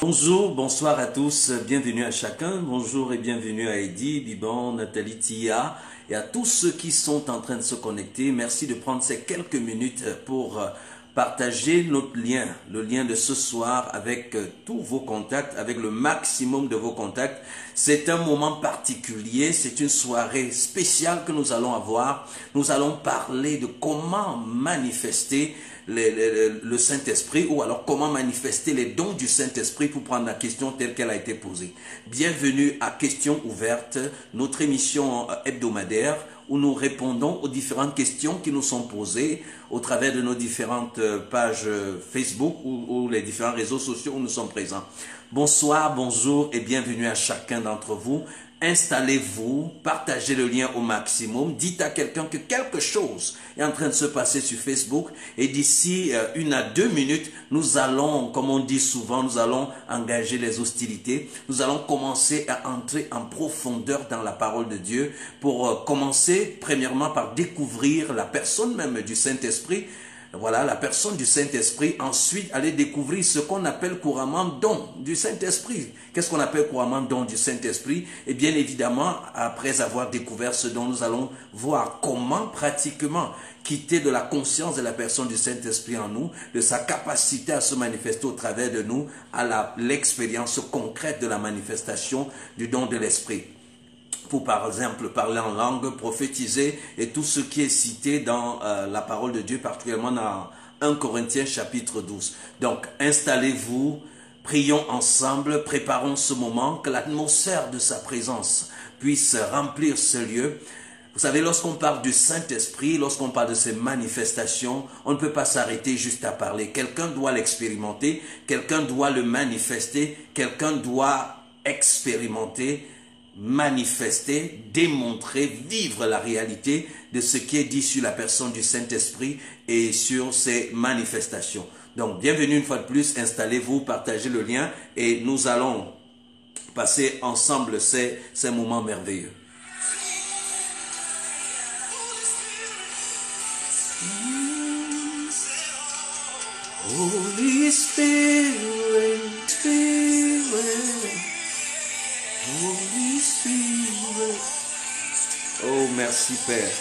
Bonjour, bonsoir à tous, bienvenue à chacun, bonjour et bienvenue à Eddie, Biban, Nathalie, Tia et à tous ceux qui sont en train de se connecter. Merci de prendre ces quelques minutes pour partager notre lien, le lien de ce soir avec tous vos contacts, avec le maximum de vos contacts. C'est un moment particulier, c'est une soirée spéciale que nous allons avoir. Nous allons parler de comment manifester le Saint-Esprit ou alors comment manifester les dons du Saint-Esprit pour prendre la question telle qu'elle a été posée. Bienvenue à Questions ouvertes, notre émission hebdomadaire où nous répondons aux différentes questions qui nous sont posées au travers de nos différentes pages Facebook ou les différents réseaux sociaux où nous sommes présents. Bonsoir, bonjour et bienvenue à chacun d'entre vous. Installez-vous, partagez le lien au maximum, dites à quelqu'un que quelque chose est en train de se passer sur Facebook et d'ici 1 à 2 minutes, nous allons, comme on dit souvent, nous allons engager les hostilités. Nous allons commencer à entrer en profondeur dans la parole de Dieu pour commencer premièrement par découvrir la personne même du Saint-Esprit. Voilà, la personne du Saint-Esprit. Ensuite, aller découvrir ce qu'on appelle couramment don du Saint-Esprit. Qu'est-ce qu'on appelle couramment don du Saint-Esprit? Et bien évidemment, après avoir découvert ce don, nous allons voir comment pratiquement quitter de la conscience de la personne du Saint-Esprit en nous, de sa capacité à se manifester au travers de nous, à l'expérience concrète de la manifestation du don de l'Esprit. Pour par exemple parler en langue, prophétiser et tout ce qui est cité dans la parole de Dieu, particulièrement dans 1 Corinthiens chapitre 12. Donc installez-vous, prions ensemble, préparons ce moment, que l'atmosphère de sa présence puisse remplir ce lieu. Vous savez, lorsqu'on parle du Saint-Esprit, lorsqu'on parle de ses manifestations, on ne peut pas s'arrêter juste à parler. Quelqu'un doit l'expérimenter, quelqu'un doit le manifester, quelqu'un doit expérimenter, manifester, démontrer, vivre la réalité de ce qui est dit sur la personne du Saint-Esprit et sur ses manifestations. Donc, bienvenue une fois de plus, installez-vous, partagez le lien et nous allons passer ensemble ces moments merveilleux. Holy Spirit, Spirit. Holy Spirit. Oh, merci Père.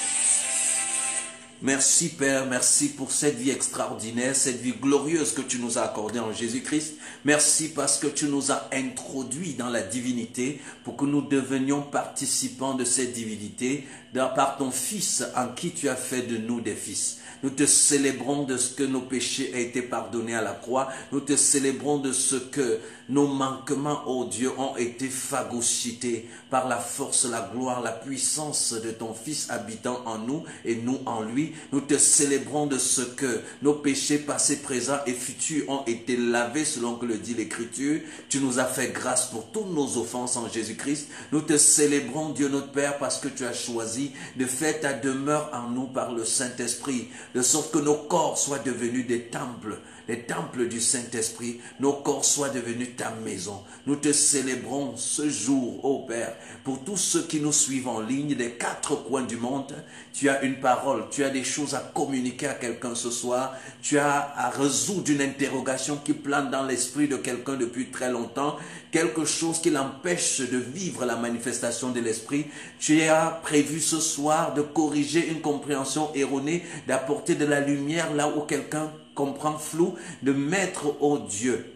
Merci Père, merci pour cette vie extraordinaire, cette vie glorieuse que tu nous as accordée en Jésus-Christ. Merci parce que tu nous as introduits dans la divinité pour que nous devenions participants de cette divinité par ton Fils en qui tu as fait de nous des fils. Nous te célébrons de ce que nos péchés ont été pardonnés à la croix. Nous te célébrons de ce que nos manquements, oh Dieu, ont été phagocytés par la force, la gloire, la puissance de ton Fils habitant en nous et nous en lui. Nous te célébrons de ce que nos péchés passés, présents et futurs ont été lavés selon que le dit l'Écriture. Tu nous as fait grâce pour toutes nos offenses en Jésus-Christ. Nous te célébrons, Dieu notre Père, parce que tu as choisi de faire ta demeure en nous par le Saint-Esprit, de sorte que nos corps soient devenus des temples, les temples du Saint-Esprit, nos corps soient devenus ta maison. Nous te célébrons ce jour, ô Père, pour tous ceux qui nous suivent en ligne des 4 coins du monde. Tu as une parole, tu as des choses à communiquer à quelqu'un ce soir, tu as à résoudre une interrogation qui plane dans l'esprit de quelqu'un depuis très longtemps, quelque chose qui l'empêche de vivre la manifestation de l'Esprit. Tu as prévu ce soir de corriger une compréhension erronée, d'apporter de la lumière là où quelqu'un comprend flou, de mettre, oh Dieu,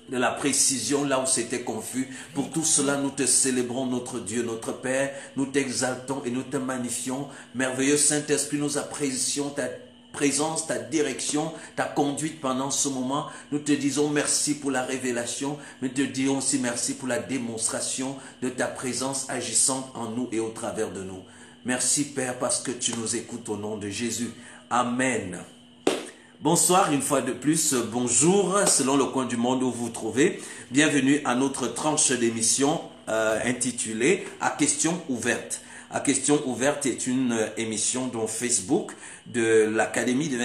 de la précision là où c'était confus. Pour tout cela, nous te célébrons, notre Dieu, notre Père. Nous t'exaltons et nous te magnifions. Merveilleux Saint-Esprit, nous apprécions ta présence, ta direction, ta conduite pendant ce moment. Nous te disons merci pour la révélation, mais te disons aussi merci pour la démonstration de ta présence agissante en nous et au travers de nous. Merci Père parce que tu nous écoutes au nom de Jésus. Amen. Bonsoir une fois de plus, bonjour selon le coin du monde où vous vous trouvez. Bienvenue à notre tranche d'émission intitulée « À questions ouvertes ». À questions ouvertes est une émission dont Facebook de l'Académie des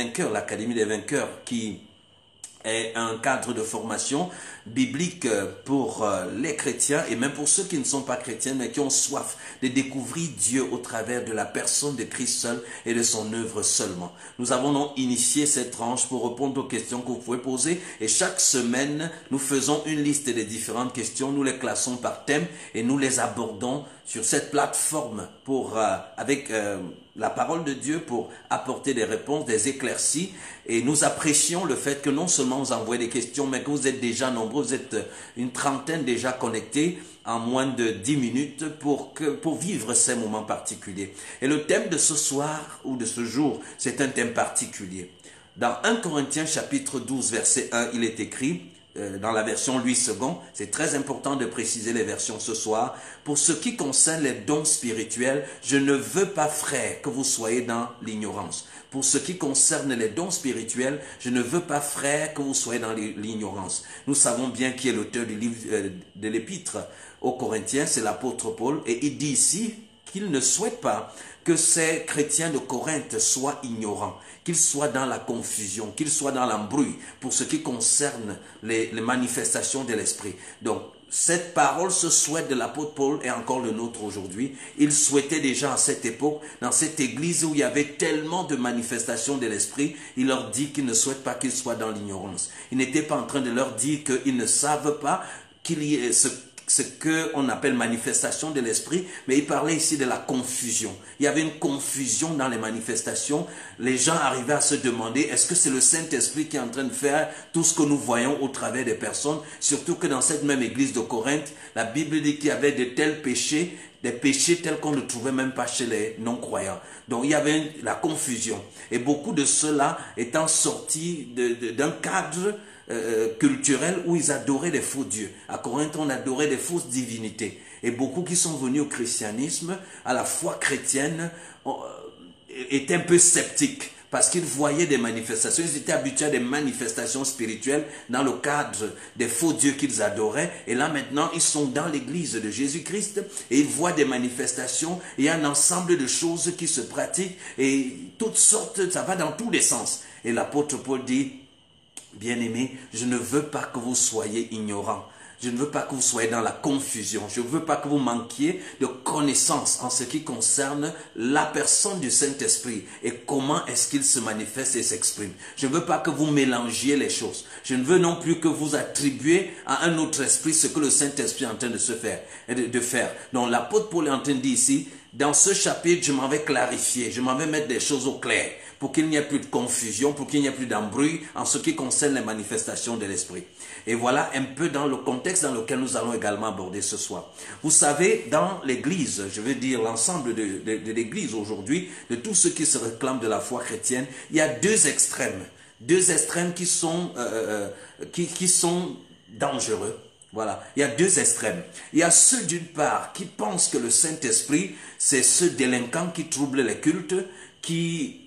vainqueurs qui est un cadre de formation biblique pour les chrétiens et même pour ceux qui ne sont pas chrétiens mais qui ont soif de découvrir Dieu au travers de la personne de Christ seul et de son œuvre seulement. Nous avons donc initié cette tranche pour répondre aux questions que vous pouvez poser et chaque semaine nous faisons une liste des différentes questions, nous les classons par thème et nous les abordons sur cette plateforme pour avec la parole de Dieu pour apporter des réponses, des éclaircies. Et nous apprécions le fait que non seulement vous envoyez des questions, mais que vous êtes déjà nombreux, vous êtes une trentaine déjà connectés en moins de 10 minutes pour vivre ces moments particuliers. Et le thème de ce soir ou de ce jour, c'est un thème particulier. Dans 1 Corinthiens chapitre 12, verset 1, il est écrit, dans la version Louis II, c'est très important de préciser les versions ce soir. Pour ce qui concerne les dons spirituels, je ne veux pas, frères, que vous soyez dans l'ignorance. Pour ce qui concerne les dons spirituels, je ne veux pas, frères, que vous soyez dans l'ignorance. Nous savons bien qui est l'auteur du livre de l'épître aux Corinthiens, c'est l'apôtre Paul, et il dit ici qu'il ne souhaite pas que ces chrétiens de Corinthe soient ignorants, qu'ils soient dans la confusion, qu'ils soient dans l'embrouille pour ce qui concerne les manifestations de l'esprit. Donc, cette parole, ce souhait de l'apôtre Paul est encore le nôtre aujourd'hui. Il souhaitait déjà à cette époque, dans cette église où il y avait tellement de manifestations de l'esprit, il leur dit qu'il ne souhaite pas qu'ils soient dans l'ignorance. Il n'était pas en train de leur dire qu'ils ne savent pas qu'il y ait ce qu'on appelle manifestation de l'esprit, mais il parlait ici de la confusion. Il y avait une confusion dans les manifestations. Les gens arrivaient à se demander, est-ce que c'est le Saint-Esprit qui est en train de faire tout ce que nous voyons au travers des personnes? Surtout que dans cette même église de Corinthe, la Bible dit qu'il y avait de tels péchés, des péchés tels qu'on ne trouvait même pas chez les non-croyants. Donc il y avait la confusion. Et beaucoup de ceux-là étant sortis d'un cadre culturel où ils adoraient les faux dieux. À Corinthe, on adorait des fausses divinités. Et beaucoup qui sont venus au christianisme, à la foi chrétienne, étaient un peu sceptiques parce qu'ils voyaient des manifestations. Ils étaient habitués à des manifestations spirituelles dans le cadre des faux dieux qu'ils adoraient. Et là maintenant, ils sont dans l'église de Jésus-Christ et ils voient des manifestations. Il y a un ensemble de choses qui se pratiquent et toutes sortes, ça va dans tous les sens. Et l'apôtre Paul dit, bien-aimés, je ne veux pas que vous soyez ignorants. Je ne veux pas que vous soyez dans la confusion. Je ne veux pas que vous manquiez de connaissances en ce qui concerne la personne du Saint-Esprit et comment est-ce qu'il se manifeste et s'exprime. Je ne veux pas que vous mélangiez les choses. Je ne veux non plus que vous attribuiez à un autre esprit ce que le Saint-Esprit est en train de faire. Donc l'apôtre Paul est en train de dire ici, dans ce chapitre, je m'en vais clarifier, je m'en vais mettre des choses au clair pour qu'il n'y ait plus de confusion, pour qu'il n'y ait plus d'embrouille en ce qui concerne les manifestations de l'esprit. Et voilà un peu dans le contexte dans lequel nous allons également aborder ce soir. Vous savez, dans l'église, je veux dire l'ensemble de l'église aujourd'hui, de tous ceux qui se réclament de la foi chrétienne, il y a deux extrêmes qui sont dangereux. Voilà, il y a deux extrêmes. Il y a ceux d'une part qui pensent que le Saint-Esprit, c'est ce délinquant qui trouble les cultes, qui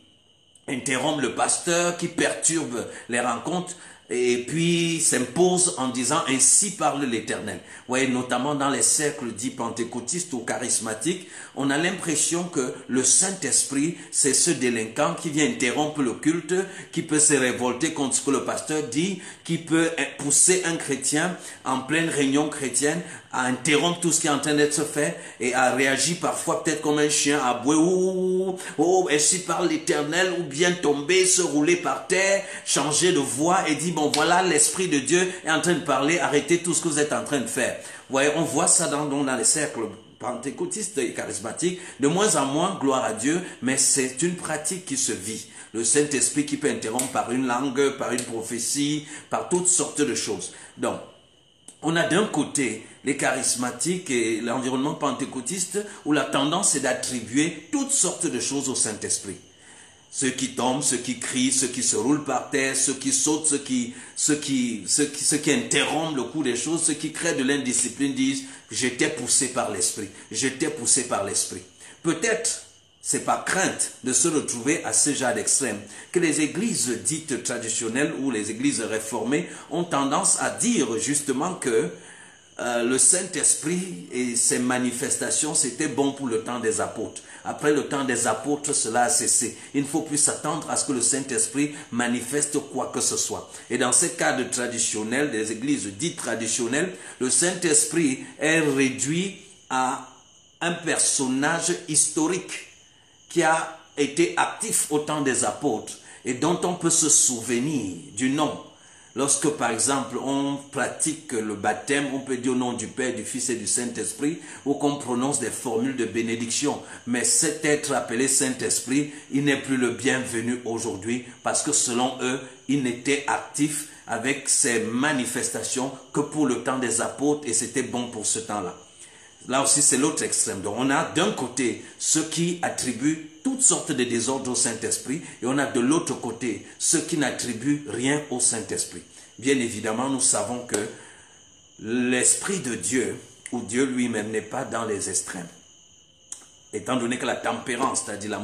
interrompt le pasteur, qui perturbe les rencontres et puis s'impose en disant « Ainsi parle l'Éternel ». Vous voyez, notamment dans les cercles dits pentecôtistes ou charismatiques, on a l'impression que le Saint-Esprit, c'est ce délinquant qui vient interrompre le culte, qui peut se révolter contre ce que le pasteur dit, qui peut pousser un chrétien en pleine réunion chrétienne à interrompre tout ce qui est en train d'être fait et à réagir parfois peut-être comme un chien, à bouer, oh, ainsi parle l'Éternel, ou bien tomber, se rouler par terre, changer de voix et dire, bon voilà, l'Esprit de Dieu est en train de parler, arrêtez tout ce que vous êtes en train de faire. Vous voyez, on voit ça dans les cercles pentecôtistes et charismatiques, de moins en moins, gloire à Dieu, mais c'est une pratique qui se vit. Le Saint-Esprit qui peut interrompre par une langue, par une prophétie, par toutes sortes de choses. Donc, on a d'un côté les charismatiques et l'environnement pentecôtiste où la tendance est d'attribuer toutes sortes de choses au Saint-Esprit. Ceux qui tombent, ceux qui crient, ceux qui se roulent par terre, ceux qui sautent, ceux qui interrompent le cours des choses, ceux qui créent de l'indiscipline disent « j'étais poussé par l'Esprit, j'étais poussé par l'Esprit ». Peut-être, c'est pas crainte de se retrouver à ce genre d'extrême que les églises dites traditionnelles ou les églises réformées ont tendance à dire justement que le Saint-Esprit et ses manifestations, c'était bon pour le temps des apôtres. Après le temps des apôtres, cela a cessé. Il ne faut plus s'attendre à ce que le Saint-Esprit manifeste quoi que ce soit. Et dans ces cadres traditionnels, des églises dites traditionnelles, le Saint-Esprit est réduit à un personnage historique qui a été actif au temps des apôtres et dont on peut se souvenir du nom. Lorsque, par exemple, on pratique le baptême, on peut dire au nom du Père, du Fils et du Saint-Esprit, ou qu'on prononce des formules de bénédiction. Mais cet être appelé Saint-Esprit, il n'est plus le bienvenu aujourd'hui, parce que selon eux, il n'était actif avec ses manifestations que pour le temps des apôtres, et c'était bon pour ce temps-là. Là aussi, c'est l'autre extrême. Donc, on a d'un côté ceux qui attribuent toutes sortes de désordres au Saint-Esprit et on a de l'autre côté ceux qui n'attribuent rien au Saint-Esprit. Bien évidemment, nous savons que l'Esprit de Dieu, ou Dieu lui-même, n'est pas dans les extrêmes. Étant donné que la tempérance, c'est-à-dire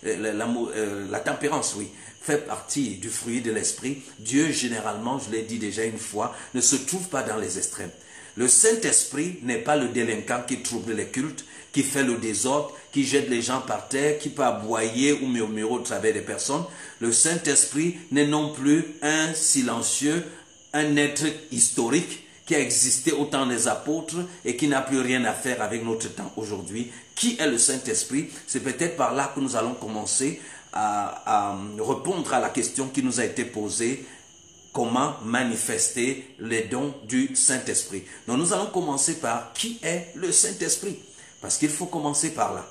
la tempérance, oui, fait partie du fruit de l'Esprit, Dieu, généralement, je l'ai dit déjà une fois, ne se trouve pas dans les extrêmes. Le Saint-Esprit n'est pas le délinquant qui trouble les cultes, qui fait le désordre, qui jette les gens par terre, qui peut aboyer ou murmurer au travers des personnes. Le Saint-Esprit n'est non plus un silencieux, un être historique qui a existé au temps des apôtres et qui n'a plus rien à faire avec notre temps aujourd'hui. Qui est le Saint-Esprit? C'est peut-être par là que nous allons commencer à répondre à la question qui nous a été posée. Comment manifester les dons du Saint-Esprit? Donc nous allons commencer par qui est le Saint-Esprit? Parce qu'il faut commencer par là.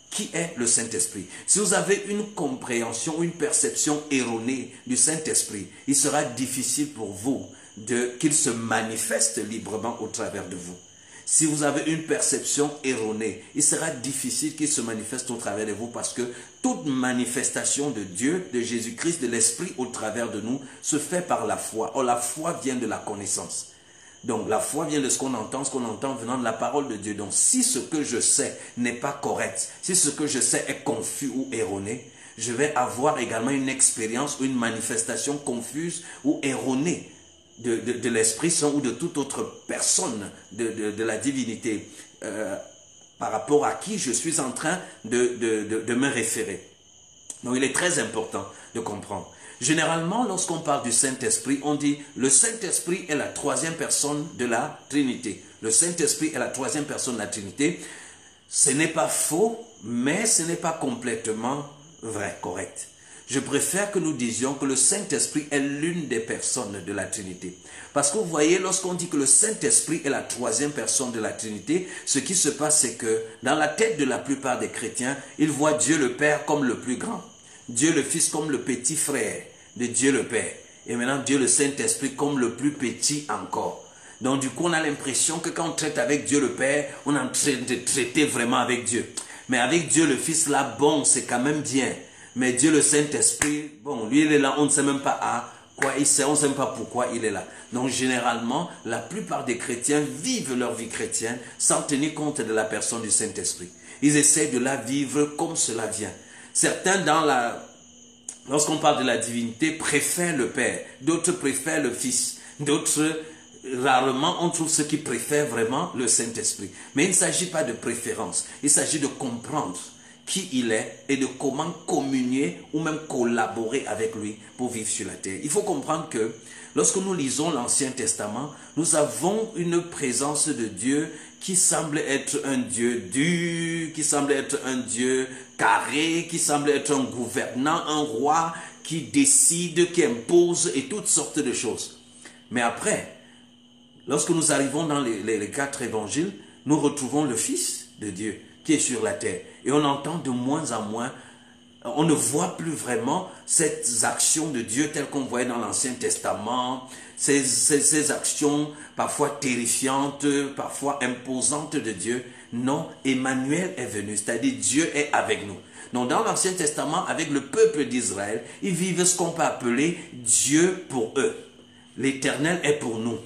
Qui est le Saint-Esprit? Si vous avez une compréhension, une perception erronée du Saint-Esprit, il sera difficile pour vous qu'il se manifeste librement au travers de vous. Si vous avez une perception erronée, il sera difficile qu'il se manifeste au travers de vous parce que toute manifestation de Dieu, de Jésus-Christ, de l'Esprit au travers de nous se fait par la foi. Or, la foi vient de la connaissance. Donc, la foi vient de ce qu'on entend venant de la parole de Dieu. Donc, si ce que je sais n'est pas correct, si ce que je sais est confus ou erroné, je vais avoir également une expérience ou une manifestation confuse ou erronée de l'Esprit Saint ou de toute autre personne de la divinité par rapport à qui je suis en train de me référer. Donc il est très important de comprendre. Généralement, lorsqu'on parle du Saint-Esprit, on dit le Saint-Esprit est la troisième personne de la Trinité. Le Saint-Esprit est la troisième personne de la Trinité. Ce n'est pas faux, mais ce n'est pas complètement vrai, correct. Je préfère que nous disions que le Saint-Esprit est l'une des personnes de la Trinité. Parce que vous voyez, lorsqu'on dit que le Saint-Esprit est la troisième personne de la Trinité, ce qui se passe, c'est que dans la tête de la plupart des chrétiens, ils voient Dieu le Père comme le plus grand, Dieu le Fils comme le petit frère de Dieu le Père, et maintenant Dieu le Saint-Esprit comme le plus petit encore. Donc du coup, on a l'impression que quand on traite avec Dieu le Père, on est en train de traiter vraiment avec Dieu. Mais avec Dieu le Fils, là, bon, c'est quand même bien. Mais Dieu le Saint-Esprit, bon, lui il est là, on ne sait même pas à quoi il sert, on ne sait même pas pourquoi il est là. Donc généralement, la plupart des chrétiens vivent leur vie chrétienne sans tenir compte de la personne du Saint-Esprit. Ils essaient de la vivre comme cela vient. Certains lorsqu'on parle de la divinité, préfèrent le Père, d'autres préfèrent le Fils, d'autres, rarement on trouve ceux qui préfèrent vraiment le Saint-Esprit. Mais il ne s'agit pas de préférence, il s'agit de comprendre qui il est et de comment communier ou même collaborer avec lui pour vivre sur la terre. Il faut comprendre que lorsque nous lisons l'Ancien Testament, nous avons une présence de Dieu qui semble être un Dieu dur, qui semble être un Dieu carré, qui semble être un gouvernant, un roi qui décide, qui impose et toutes sortes de choses. Mais après, lorsque nous arrivons dans les 4 évangiles, nous retrouvons le Fils de Dieu qui est sur la terre. Et on entend de moins en moins, on ne voit plus vraiment ces actions de Dieu telles qu'on voyait dans l'Ancien Testament, ces actions parfois terrifiantes, parfois imposantes de Dieu. Non, Emmanuel est venu, c'est-à-dire Dieu est avec nous. Donc dans l'Ancien Testament, avec le peuple d'Israël, ils vivent ce qu'on peut appeler Dieu pour eux. L'Éternel est pour nous.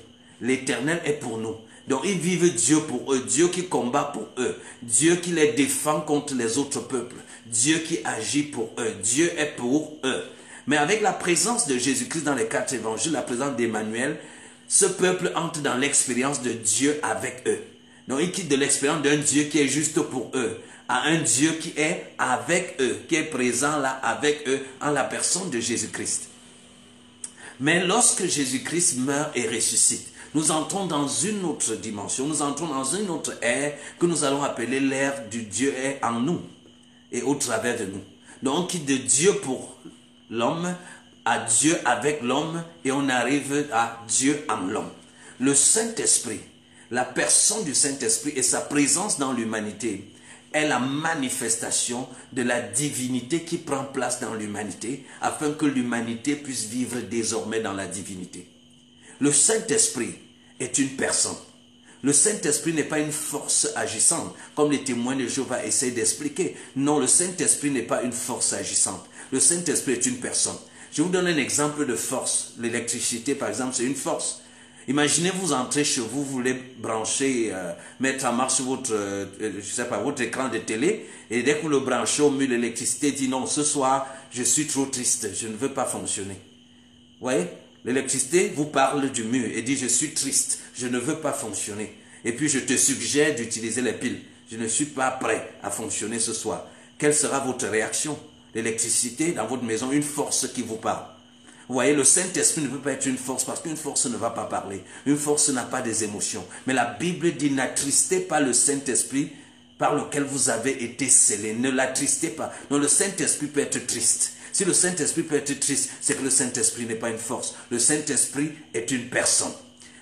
L'Éternel est pour nous. Donc ils vivent Dieu pour eux, Dieu qui combat pour eux, Dieu qui les défend contre les autres peuples, Dieu qui agit pour eux, Dieu est pour eux. Mais avec la présence de Jésus-Christ dans les 4 évangiles, la présence d'Emmanuel, ce peuple entre dans l'expérience de Dieu avec eux. Donc ils quittent de l'expérience d'un Dieu qui est juste pour eux à un Dieu qui est avec eux, qui est présent là avec eux en la personne de Jésus-Christ. Mais lorsque Jésus-Christ meurt et ressuscite, nous entrons dans une autre dimension, nous entrons dans une autre ère que nous allons appeler l'ère du Dieu est en nous et au travers de nous. Donc on quitte de Dieu pour l'homme à Dieu avec l'homme et on arrive à Dieu en l'homme. Le Saint-Esprit, la personne du Saint-Esprit et sa présence dans l'humanité est la manifestation de la divinité qui prend place dans l'humanité afin que l'humanité puisse vivre désormais dans la divinité. Le Saint-Esprit est une personne. Le Saint-Esprit n'est pas une force agissante, comme les témoins de Jéhovah essaient d'expliquer. Non, le Saint-Esprit n'est pas une force agissante. Le Saint-Esprit est une personne. Je vous donne un exemple de force. L'électricité, par exemple, c'est une force. Imaginez, vous entrez chez vous, vous voulez brancher, mettre en marche votre, je sais pas, votre écran de télé, et dès que vous le branchez au mur, l'électricité dit non, ce soir, je suis trop triste, je ne veux pas fonctionner. Vous voyez? L'électricité vous parle du mur et dit je suis triste, je ne veux pas fonctionner. Et puis je te suggère d'utiliser les piles. Je ne suis pas prêt à fonctionner ce soir. Quelle sera votre réaction? L'électricité dans votre maison, une force qui vous parle. Vous voyez, le Saint-Esprit ne peut pas être une force parce qu'une force ne va pas parler. Une force n'a pas des émotions. Mais la Bible dit n'attristez pas le Saint-Esprit par lequel vous avez été scellés. Ne l'attristez pas. Non, le Saint-Esprit peut être triste. Si le Saint-Esprit peut être triste, c'est que le Saint-Esprit n'est pas une force. Le Saint-Esprit est une personne.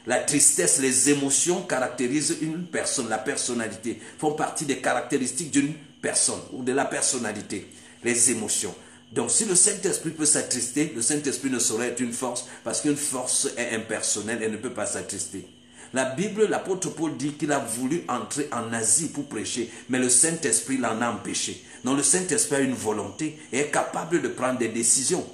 La tristesse, les émotions caractérisent une personne. La personnalité font partie des caractéristiques d'une personne ou de la personnalité. Les émotions. Donc si le Saint-Esprit peut s'attrister, le Saint-Esprit ne saurait être une force parce qu'une force est impersonnelle et ne peut pas s'attrister. La Bible, l'apôtre Paul dit qu'il a voulu entrer en Asie pour prêcher, mais le Saint-Esprit l'en a empêché. Donc le Saint-Esprit a une volonté et est capable de prendre des décisions.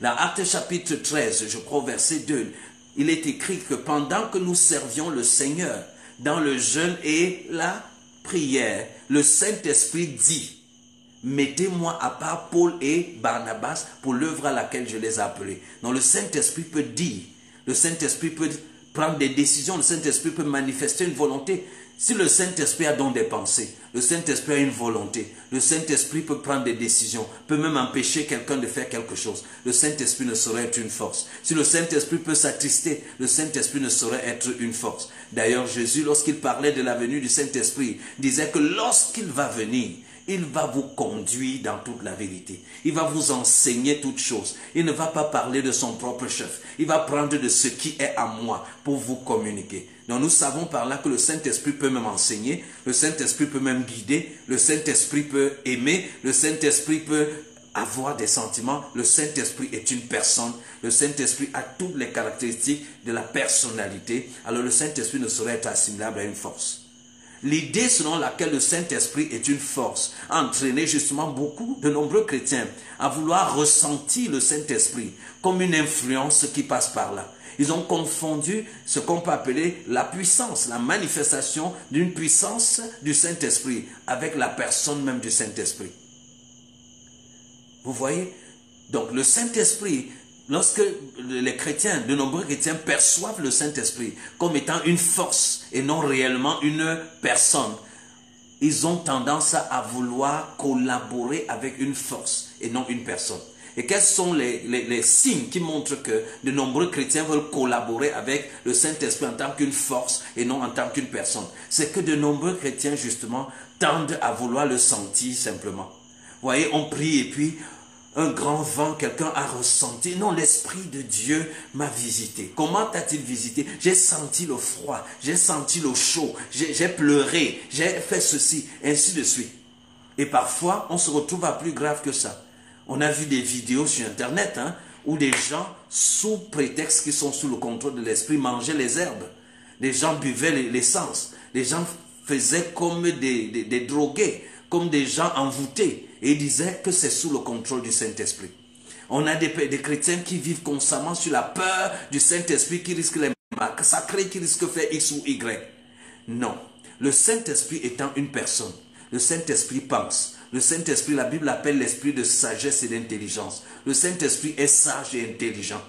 Dans Actes chapitre 13, je crois verset 2, il est écrit que pendant que nous servions le Seigneur dans le jeûne et la prière, le Saint-Esprit dit: mettez-moi à part Paul et Barnabas pour l'œuvre à laquelle je les ai appelés. Donc le Saint-Esprit peut dire, le Saint-Esprit peut prendre des décisions, le Saint-Esprit peut manifester une volonté. Si le Saint-Esprit a donc des pensées, le Saint-Esprit a une volonté, le Saint-Esprit peut prendre des décisions, peut même empêcher quelqu'un de faire quelque chose. Le Saint-Esprit ne saurait être une force. Si le Saint-Esprit peut s'attrister, le Saint-Esprit ne saurait être une force. D'ailleurs, Jésus, lorsqu'il parlait de la venue du Saint-Esprit, disait que lorsqu'il va venir, il va vous conduire dans toute la vérité. Il va vous enseigner toutes choses. Il ne va pas parler de son propre chef. Il va prendre de ce qui est à moi pour vous communiquer. Donc nous savons par là que le Saint-Esprit peut même enseigner, le Saint-Esprit peut même guider, le Saint-Esprit peut aimer, le Saint-Esprit peut avoir des sentiments. Le Saint-Esprit est une personne. Le Saint-Esprit a toutes les caractéristiques de la personnalité. Alors le Saint-Esprit ne saurait être assimilable à une force. L'idée selon laquelle le Saint-Esprit est une force a entraîné justement beaucoup de nombreux chrétiens à vouloir ressentir le Saint-Esprit comme une influence qui passe par là. Ils ont confondu ce qu'on peut appeler la puissance, la manifestation d'une puissance du Saint-Esprit avec la personne même du Saint-Esprit. Vous voyez? Donc le Saint-Esprit, lorsque les chrétiens, de nombreux chrétiens perçoivent le Saint-Esprit comme étant une force et non réellement une personne, ils ont tendance à vouloir collaborer avec une force et non une personne. Et quels sont les signes qui montrent que de nombreux chrétiens veulent collaborer avec le Saint-Esprit en tant qu'une force et non en tant qu'une personne? C'est que de nombreux chrétiens justement tendent à vouloir le sentir simplement. Vous voyez, on prie et puis un grand vent, quelqu'un a ressenti. Non, l'Esprit de Dieu m'a visité. Comment t'a-t-il visité? J'ai senti le froid, j'ai senti le chaud, j'ai pleuré, j'ai fait ceci, ainsi de suite. Et parfois, on se retrouve à plus grave que ça. On a vu des vidéos sur Internet où des gens, sous prétexte qu'ils sont sous le contrôle de l'Esprit, mangeaient les herbes. Les gens buvaient l'essence. Les gens faisaient comme des drogués, comme des gens envoûtés. Et ils disaient que c'est sous le contrôle du Saint-Esprit. On a des chrétiens qui vivent constamment sur la peur du Saint-Esprit qui risque les massacrer, qui risque de faire X ou Y. Non. Le Saint-Esprit étant une personne, le Saint-Esprit pense. Le Saint-Esprit, la Bible l'appelle l'esprit de sagesse et d'intelligence. Le Saint-Esprit est sage et intelligent.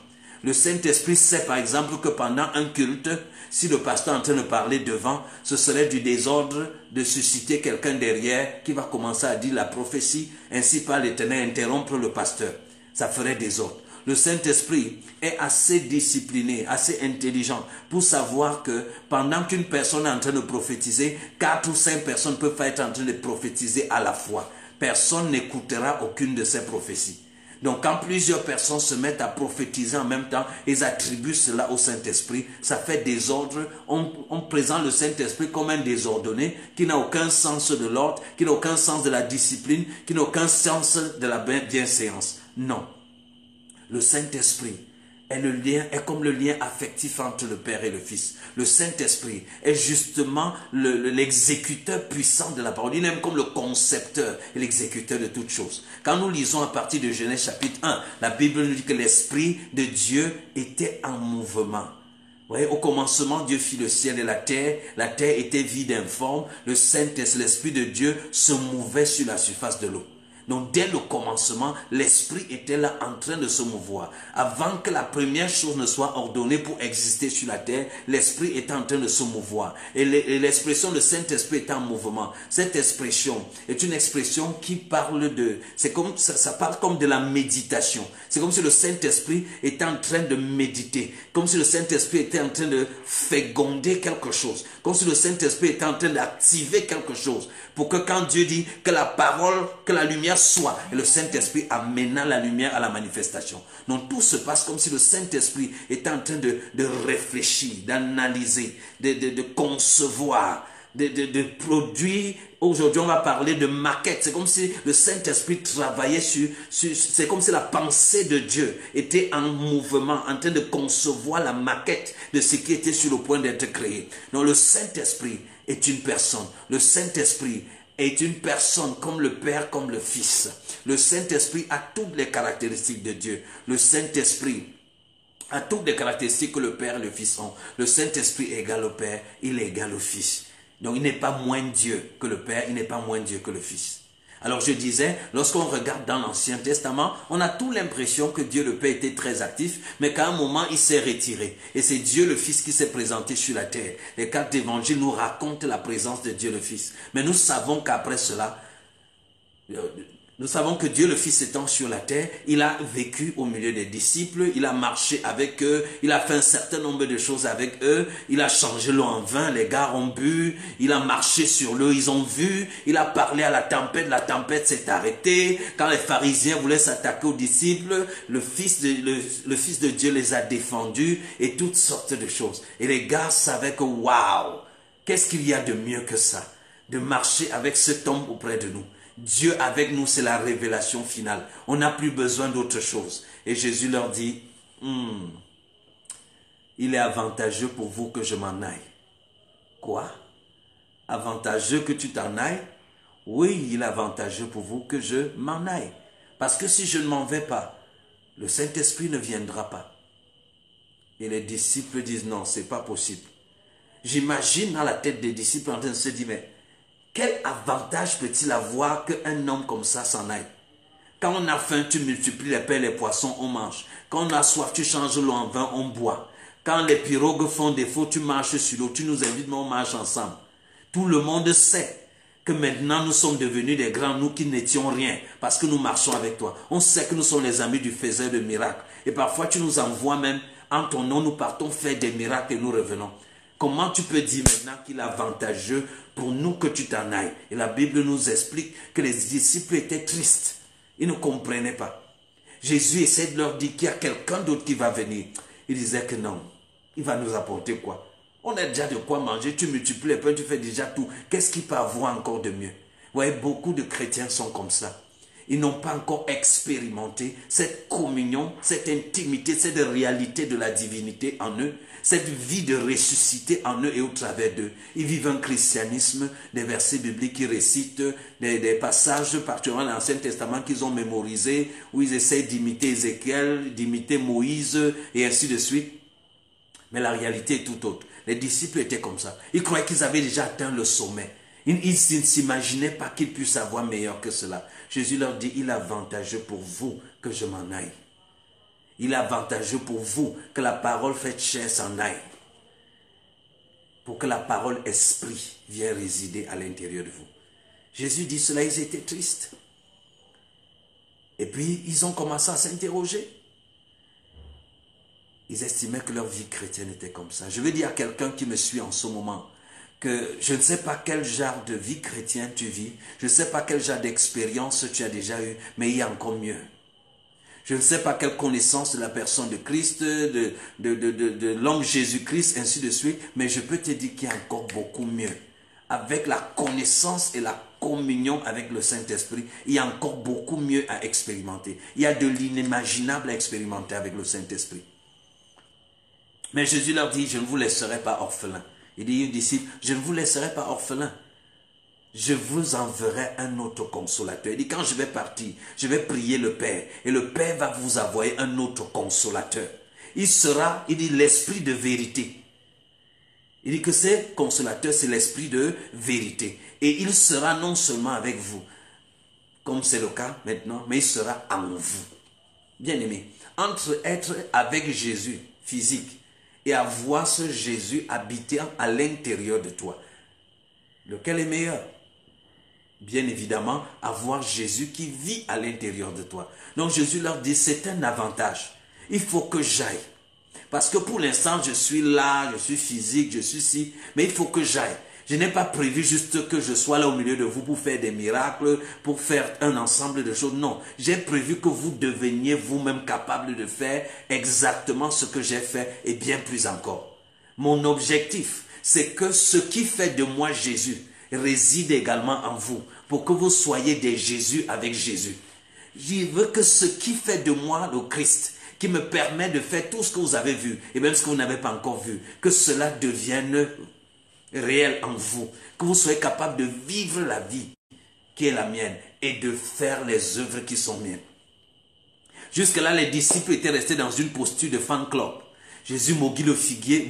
Le Saint-Esprit sait par exemple que pendant un culte, si le pasteur est en train de parler devant, ce serait du désordre de susciter quelqu'un derrière qui va commencer à dire la prophétie, ainsi par l'Éternel interrompre le pasteur. Ça ferait désordre. Le Saint-Esprit est assez discipliné, assez intelligent pour savoir que pendant qu'une personne est en train de prophétiser, 4 ou 5 personnes peuvent être en train de prophétiser à la fois. Personne n'écoutera aucune de ces prophéties. Donc quand plusieurs personnes se mettent à prophétiser en même temps, ils attribuent cela au Saint-Esprit, ça fait désordre. On présente le Saint-Esprit comme un désordonné qui n'a aucun sens de l'ordre, qui n'a aucun sens de la discipline, qui n'a aucun sens de la bienséance. Non. Le Saint-Esprit est comme le lien affectif entre le Père et le Fils. Le Saint-Esprit est justement l'exécuteur puissant de la parole. Il est même comme le concepteur et l'exécuteur de toutes choses. Quand nous lisons à partir de Genèse chapitre 1, la Bible nous dit que l'Esprit de Dieu était en mouvement. Vous voyez, au commencement, Dieu fit le ciel et la terre était vide et informe. Le Saint-Esprit, l'Esprit de Dieu se mouvait sur la surface de l'eau. Donc dès le commencement, l'Esprit était là en train de se mouvoir. Avant que la première chose ne soit ordonnée pour exister sur la terre, l'Esprit était en train de se mouvoir. Et l'expression de Saint-Esprit est en mouvement. Cette expression est une expression qui parle de... Ça parle comme de la méditation. C'est comme si le Saint-Esprit était en train de méditer. Comme si le Saint-Esprit était en train de féconder quelque chose. Comme si le Saint-Esprit était en train d'activer quelque chose. Pour que quand Dieu dit que la parole, que la lumière soit, et le Saint-Esprit amena la lumière à la manifestation. Donc tout se passe comme si le Saint-Esprit était en train de réfléchir, d'analyser, de concevoir, de produire. Aujourd'hui on va parler de maquette. C'est comme si le Saint-Esprit travaillait c'est comme si la pensée de Dieu était en mouvement, en train de concevoir la maquette de ce qui était sur le point d'être créé. Donc le Saint-Esprit est une personne. Le Saint-Esprit est une personne comme le Père, comme le Fils. Le Saint-Esprit a toutes les caractéristiques de Dieu. Le Saint-Esprit a toutes les caractéristiques que le Père et le Fils ont. Le Saint-Esprit est égal au Père, il est égal au Fils. Donc il n'est pas moins Dieu que le Père, il n'est pas moins Dieu que le Fils. Alors je disais, lorsqu'on regarde dans l'Ancien Testament, on a tout l'impression que Dieu le Père était très actif, mais qu'à un moment il s'est retiré. Et c'est Dieu le Fils qui s'est présenté sur la terre. Les 4 évangiles nous racontent la présence de Dieu le Fils. Mais nous savons qu'après cela, nous savons que Dieu le Fils étant sur la terre, il a vécu au milieu des disciples, il a marché avec eux, il a fait un certain nombre de choses avec eux, il a changé l'eau en vin, les gars ont bu, il a marché sur l'eau, ils ont vu, il a parlé à la tempête s'est arrêtée. Quand les pharisiens voulaient s'attaquer aux disciples, le fils de Dieu les a défendus et toutes sortes de choses. Et les gars savaient que waouh, qu'est-ce qu'il y a de mieux que ça, de marcher avec cet homme auprès de nous. Dieu avec nous, c'est la révélation finale. On n'a plus besoin d'autre chose. Et Jésus leur dit, il est avantageux pour vous que je m'en aille. Quoi? Avantageux que tu t'en ailles? Oui, il est avantageux pour vous que je m'en aille. Parce que si je ne m'en vais pas, le Saint-Esprit ne viendra pas. Et les disciples disent, non, c'est pas possible. J'imagine dans la tête des disciples en train de se dire, mais quel avantage peut-il avoir qu'un homme comme ça s'en aille? Quand on a faim, tu multiplies les pains et les poissons, on mange. Quand on a soif, tu changes l'eau en vin, on boit. Quand les pirogues font défaut, tu marches sur l'eau, tu nous invites, mais on marche ensemble. Tout le monde sait que maintenant nous sommes devenus des grands, nous qui n'étions rien, parce que nous marchons avec toi. On sait que nous sommes les amis du faiseur de miracles. Et parfois tu nous envoies même, en ton nom, nous partons faire des miracles et nous revenons. Comment tu peux dire maintenant qu'il est avantageux pour nous que tu t'en ailles? Et la Bible nous explique que les disciples étaient tristes. Ils ne comprenaient pas. Jésus essaie de leur dire qu'il y a quelqu'un d'autre qui va venir. Il disait que non. Il va nous apporter quoi? On a déjà de quoi manger. Tu multiplies les pains, tu fais déjà tout. Qu'est-ce qu'il peut avoir encore de mieux? Vous voyez, beaucoup de chrétiens sont comme ça. Ils n'ont pas encore expérimenté cette communion, cette intimité, cette réalité de la divinité en eux, cette vie de ressuscité en eux et au travers d'eux. Ils vivent un christianisme, des versets bibliques qui récitent, des passages particulièrement dans l'Ancien Testament qu'ils ont mémorisés, où ils essaient d'imiter Ézéchiel, d'imiter Moïse et ainsi de suite. Mais la réalité est tout autre. Les disciples étaient comme ça. Ils croyaient qu'ils avaient déjà atteint le sommet. Ils ne s'imaginaient pas qu'ils puissent avoir meilleur que cela. Jésus leur dit, il est avantageux pour vous que je m'en aille. Il est avantageux pour vous que la parole faite chair s'en aille. Pour que la parole esprit vienne résider à l'intérieur de vous. Jésus dit cela, ils étaient tristes. Et puis, ils ont commencé à s'interroger. Ils estimaient que leur vie chrétienne était comme ça. Je veux dire à quelqu'un qui me suit en ce moment que je ne sais pas quel genre de vie chrétienne tu vis, je ne sais pas quel genre d'expérience tu as déjà eu, mais il y a encore mieux. Je ne sais pas quelle connaissance de la personne de Christ, de l'homme Jésus-Christ, ainsi de suite, mais je peux te dire qu'il y a encore beaucoup mieux. Avec la connaissance et la communion avec le Saint-Esprit, il y a encore beaucoup mieux à expérimenter. Il y a de l'inimaginable à expérimenter avec le Saint-Esprit. Mais Jésus leur dit, je ne vous laisserai pas orphelins. Il dit aux disciples, je ne vous laisserai pas orphelins. Je vous enverrai un autre consolateur. Il dit, quand je vais partir, je vais prier le Père. Et le Père va vous envoyer un autre consolateur. Il sera, il dit, l'esprit de vérité. Il dit que ce consolateur, c'est l'esprit de vérité. Et il sera non seulement avec vous, comme c'est le cas maintenant, mais il sera en vous. Bien aimé, entre être avec Jésus physique et avoir ce Jésus habitant à l'intérieur de toi, lequel est meilleur? Bien évidemment, avoir Jésus qui vit à l'intérieur de toi. Donc Jésus leur dit, c'est un avantage. Il faut que j'aille. Parce que pour l'instant, je suis là, je suis physique, je suis ici, mais il faut que j'aille. Je n'ai pas prévu juste que je sois là au milieu de vous pour faire des miracles, pour faire un ensemble de choses. Non, j'ai prévu que vous deveniez vous-même capable de faire exactement ce que j'ai fait et bien plus encore. Mon objectif, c'est que ce qui fait de moi Jésus réside également en vous, pour que vous soyez des Jésus avec Jésus. Je veux que ce qui fait de moi le Christ, qui me permet de faire tout ce que vous avez vu, et même ce que vous n'avez pas encore vu, que cela devienne réel en vous, que vous soyez capable de vivre la vie qui est la mienne et de faire les œuvres qui sont miennes. Jusque-là, les disciples étaient restés dans une posture de fan club. Jésus maudit le figuier,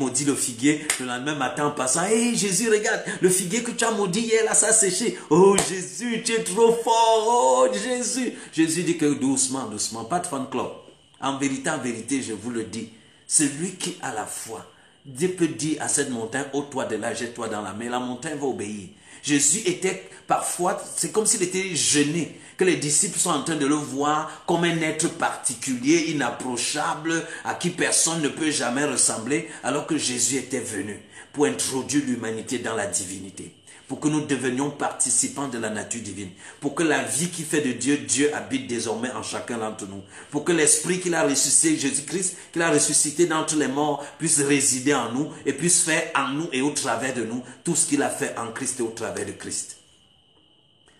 le lendemain matin en passant. Hey Jésus, regarde, le figuier que tu as maudit hier, là, ça a séché. Oh Jésus, tu es trop fort. Oh Jésus. Jésus dit que doucement, doucement, pas de fan club. En vérité, je vous le dis, celui qui a la foi, Dieu peut dire à cette montagne, ôte-toi de là, jette-toi dans la mer, la montagne va obéir. Jésus était parfois, c'est comme s'il était gêné, que les disciples sont en train de le voir comme un être particulier, inapprochable, à qui personne ne peut jamais ressembler, alors que Jésus était venu pour introduire l'humanité dans la divinité, pour que nous devenions participants de la nature divine, pour que la vie qui fait de Dieu, Dieu habite désormais en chacun d'entre nous, pour que l'esprit qu'il a ressuscité, Jésus-Christ, qu'il a ressuscité d'entre les morts, puisse résider en nous et puisse faire en nous et au travers de nous tout ce qu'il a fait en Christ et au travers de Christ.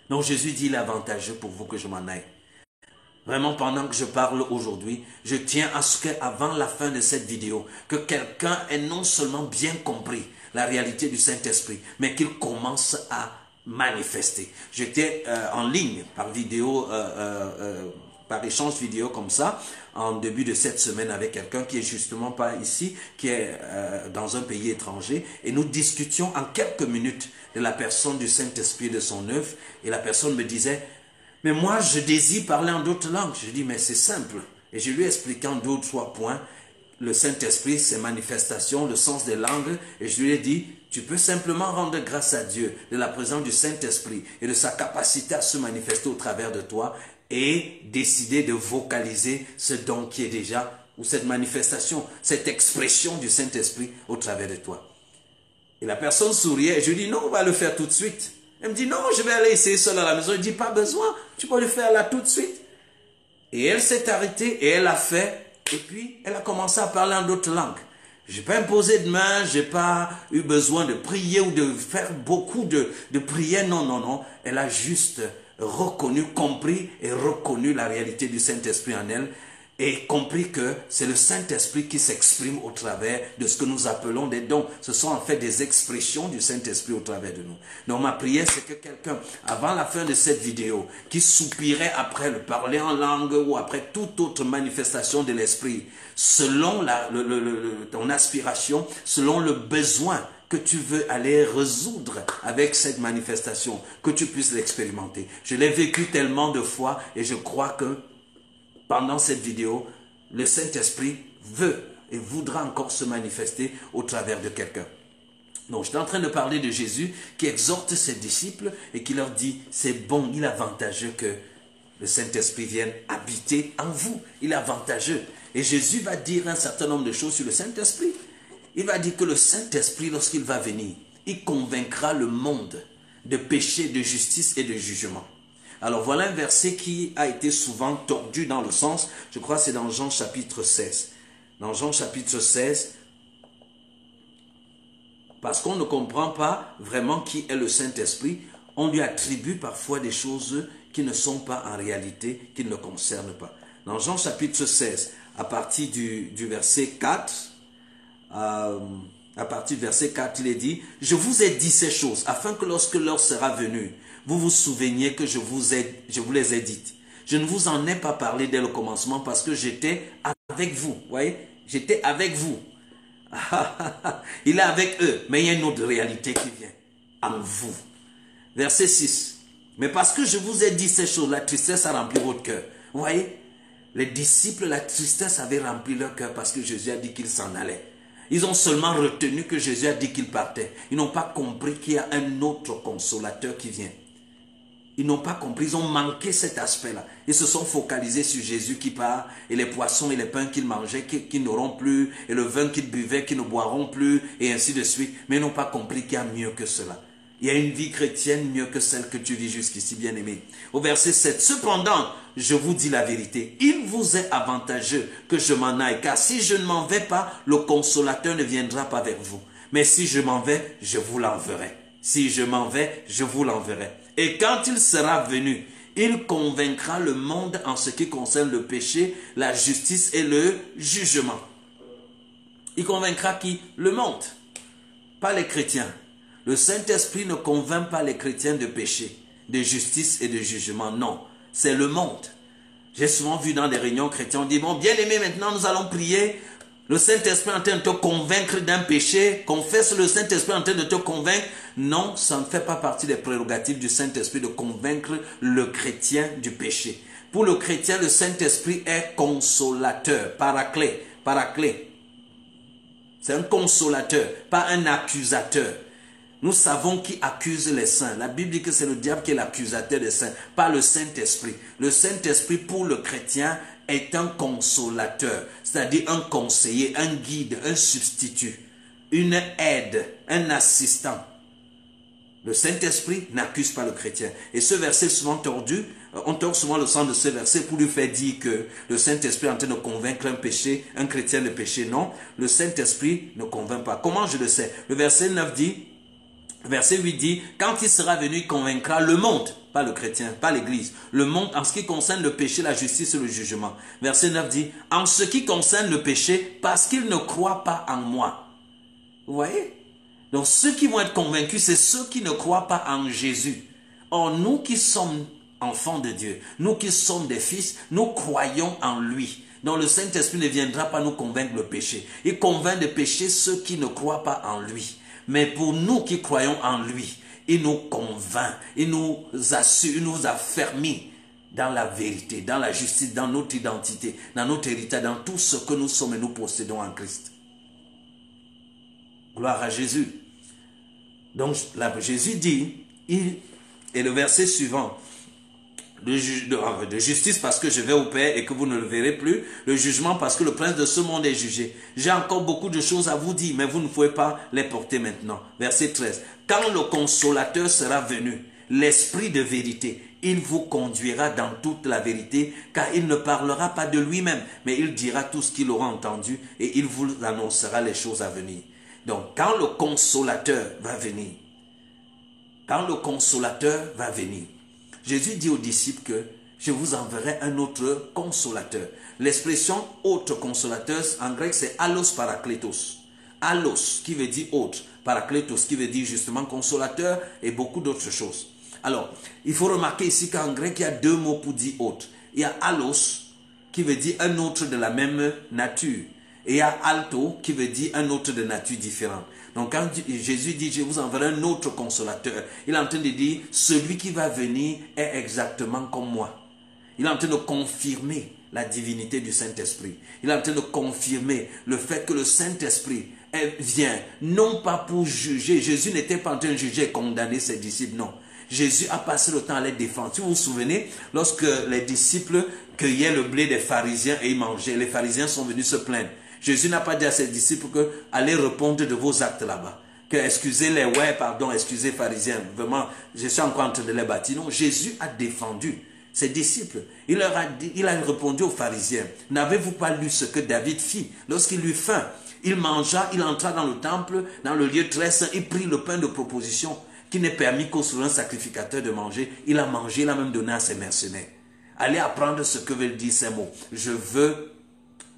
Donc Jésus dit, il est avantageux pour vous que je m'en aille. Vraiment, pendant que je parle aujourd'hui, je tiens à ce qu'avant la fin de cette vidéo, que quelqu'un ait non seulement bien compris la réalité du Saint-Esprit, mais qu'il commence à manifester. J'étais en ligne par vidéo, par échange vidéo comme ça, en début de cette semaine avec quelqu'un qui est justement pas ici, qui est dans un pays étranger, et nous discutions en quelques minutes de la personne du Saint-Esprit, de son œuvre, et la personne me disait, mais moi je désire parler en d'autres langues. Je dis, mais c'est simple. Et je lui ai expliqué en 2 ou 3 points, le Saint-Esprit, ses manifestations, le sens des langues, et je lui ai dit, tu peux simplement rendre grâce à Dieu de la présence du Saint-Esprit et de sa capacité à se manifester au travers de toi et décider de vocaliser ce don qui est déjà, ou cette manifestation, cette expression du Saint-Esprit au travers de toi. Et la personne souriait et je lui dis, non, on va le faire tout de suite. Elle me dit, non, je vais aller essayer seul à la maison. Je dis, pas besoin, tu peux le faire là tout de suite. Et elle s'est arrêtée et elle a fait. Et puis, elle a commencé à parler en d'autres langues. Je n'ai pas imposé de main, je n'ai pas eu besoin de prier ou de faire beaucoup de prières. Non, non, non. Elle a juste reconnu, compris et reconnu la réalité du Saint-Esprit en elle et compris que c'est le Saint-Esprit qui s'exprime au travers de ce que nous appelons des dons. Ce sont en fait des expressions du Saint-Esprit au travers de nous. Donc ma prière, c'est que quelqu'un, avant la fin de cette vidéo, qui soupirait après le parler en langue ou après toute autre manifestation de l'Esprit, selon ton aspiration, selon le besoin que tu veux aller résoudre avec cette manifestation, que tu puisses l'expérimenter. Je l'ai vécu tellement de fois et je crois que pendant cette vidéo, le Saint-Esprit veut et voudra encore se manifester au travers de quelqu'un. Donc, je suis en train de parler de Jésus qui exhorte ses disciples et qui leur dit, c'est bon, il est avantageux que le Saint-Esprit vienne habiter en vous. Il est avantageux. Et Jésus va dire un certain nombre de choses sur le Saint-Esprit. Il va dire que le Saint-Esprit, lorsqu'il va venir, il convaincra le monde de péché, de justice et de jugement. Alors voilà un verset qui a été souvent tordu dans le sens, je crois que c'est dans Jean chapitre 16. Dans Jean chapitre 16, parce qu'on ne comprend pas vraiment qui est le Saint-Esprit, on lui attribue parfois des choses qui ne sont pas en réalité, qui ne le concernent pas. Dans Jean chapitre 16, à partir du verset 4, il est dit, « Je vous ai dit ces choses, afin que lorsque l'heure sera venue, vous vous souveniez que je vous les ai dites. Je ne vous en ai pas parlé dès le commencement parce que j'étais avec vous. » Vous voyez, j'étais avec vous. Il est avec eux, mais il y a une autre réalité qui vient en vous. Verset 6. Mais parce que je vous ai dit ces choses, la tristesse a rempli votre cœur. Vous voyez, les disciples, la tristesse avait rempli leur cœur parce que Jésus a dit qu'il s'en allait. Ils ont seulement retenu que Jésus a dit qu'il partait. Ils n'ont pas compris qu'il y a un autre consolateur qui vient. Ils n'ont pas compris, ils ont manqué cet aspect-là. Ils se sont focalisés sur Jésus qui part, et les poissons et les pains qu'ils mangeaient, qui n'auront plus, et le vin qu'ils buvaient, qui ne boiront plus, et ainsi de suite. Mais ils n'ont pas compris qu'il y a mieux que cela. Il y a une vie chrétienne mieux que celle que tu vis jusqu'ici, bien-aimé. Au verset 7, « Cependant, je vous dis la vérité, il vous est avantageux que je m'en aille, car si je ne m'en vais pas, le consolateur ne viendra pas vers vous. Mais si je m'en vais, je vous l'enverrai. Si je m'en vais, je vous l'enverrai. Et quand il sera venu, il convaincra le monde en ce qui concerne le péché, la justice et le jugement. » Il convaincra qui? Le monde, pas les chrétiens. Le Saint-Esprit ne convainc pas les chrétiens de péché, de justice et de jugement. Non, c'est le monde. J'ai souvent vu dans des réunions chrétiennes, on dit, bon, bien aimé, maintenant nous allons prier. Le Saint-Esprit est en train de te convaincre d'un péché. Confesse le Saint-Esprit en train de te convaincre. Non, ça ne fait pas partie des prérogatives du Saint-Esprit de convaincre le chrétien du péché. Pour le chrétien, le Saint-Esprit est consolateur, paraclet. C'est un consolateur, pas un accusateur. Nous savons qui accuse les saints. La Bible dit que c'est le diable qui est l'accusateur des saints, pas le Saint-Esprit. Le Saint-Esprit pour le chrétien est un consolateur, c'est-à-dire un conseiller, un guide, un substitut, une aide, un assistant. Le Saint-Esprit n'accuse pas le chrétien. Et ce verset est souvent tordu, on tord souvent le sens de ce verset pour lui faire dire que le Saint-Esprit est en train de convaincre un chrétien de péché. Non, le Saint-Esprit ne convainc pas. Comment je le sais? Le verset 9 dit, verset 8 dit, quand il sera venu, il convaincra le monde, pas le chrétien, pas l'église, le monde en ce qui concerne le péché, la justice et le jugement. Verset 9 dit, en ce qui concerne le péché, parce qu'il ne croit pas en moi. Vous voyez? Donc ceux qui vont être convaincus, c'est ceux qui ne croient pas en Jésus. Or nous qui sommes enfants de Dieu, nous qui sommes des fils, nous croyons en lui. Donc le Saint-Esprit ne viendra pas nous convaincre le péché. Il convainc de péché ceux qui ne croient pas en lui. Mais pour nous qui croyons en lui, il nous convainc, il nous assure, il nous affermit dans la vérité, dans la justice, dans notre identité, dans notre héritage, dans tout ce que nous sommes et nous possédons en Christ. Gloire à Jésus. Donc là, Jésus dit, et le verset suivant, de justice parce que je vais au Père et que vous ne le verrez plus, le jugement parce que le prince de ce monde est jugé. J'ai encore beaucoup de choses à vous dire, mais vous ne pouvez pas les porter maintenant. Verset 13. Quand le consolateur sera venu, l'esprit de vérité, il vous conduira dans toute la vérité, car il ne parlera pas de lui-même, mais il dira tout ce qu'il aura entendu et il vous annoncera les choses à venir. Donc, quand le consolateur va venir, Jésus dit aux disciples que je vous enverrai un autre consolateur. L'expression autre consolateur en grec c'est allos parakletos. Allos qui veut dire autre, parakletos qui veut dire justement consolateur et beaucoup d'autres choses. Alors, il faut remarquer ici qu'en grec il y a deux mots pour dire autre. Il y a allos qui veut dire un autre de la même nature. Et il y a alto qui veut dire un autre de nature différente. Donc quand Jésus dit je vous enverrai un autre consolateur, il est en train de dire celui qui va venir est exactement comme moi. Il est en train de confirmer la divinité du Saint-Esprit. Il est en train de confirmer le fait que le Saint-Esprit vient, non pas pour juger. Jésus n'était pas en train de juger et condamner ses disciples, non. Jésus a passé le temps à les défendre. Si vous vous souvenez, lorsque les disciples cueillaient le blé des pharisiens et ils mangeaient, les pharisiens sont venus se plaindre. Jésus n'a pas dit à ses disciples que allez répondre de vos actes là-bas. Que excusez-les, ouais, pardon, excusez pharisiens, vraiment, je suis encore en train de les bâtir. Non, Jésus a défendu ses disciples. Il leur a dit, il a répondu aux pharisiens, n'avez-vous pas lu ce que David fit lorsqu'il eut faim? Il mangea, il entra dans le temple, dans le lieu très saint, il prit le pain de proposition qui n'est permis qu'au souverain sacrificateur de manger. Il a mangé, il a même donné à ses mercenaires. Allez apprendre ce que veulent dire ces mots. Je veux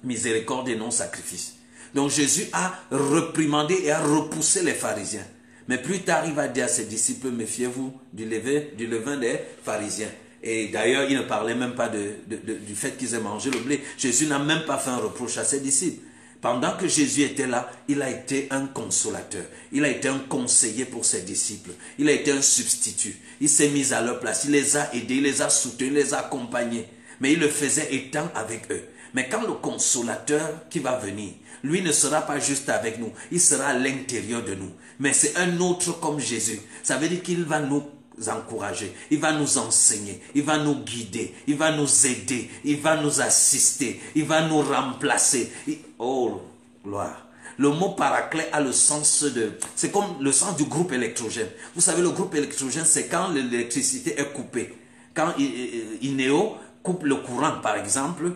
miséricorde et non sacrifice. Donc Jésus a reprimandé et a repoussé les pharisiens. Mais plus tard, il va dire à ses disciples, méfiez-vous du levain des pharisiens. Et d'ailleurs, il ne parlait même pas du fait qu'ils aient mangé le blé. Jésus n'a même pas fait un reproche à ses disciples. Pendant que Jésus était là, il a été un consolateur. Il a été un conseiller pour ses disciples. Il a été un substitut. Il s'est mis à leur place. Il les a aidés, il les a soutenus, il les a accompagnés. Mais il le faisait étant avec eux. Mais quand le consolateur qui va venir, lui ne sera pas juste avec nous. Il sera à l'intérieur de nous. Mais c'est un autre comme Jésus. Ça veut dire qu'il va nous encourager, il va nous enseigner, il va nous guider, il va nous aider, il va nous assister, il va nous remplacer. Oh, gloire. Le mot paraclet a le sens de... C'est comme le sens du groupe électrogène. Vous savez, le groupe électrogène, c'est quand l'électricité est coupée. Quand INEO coupe le courant, par exemple,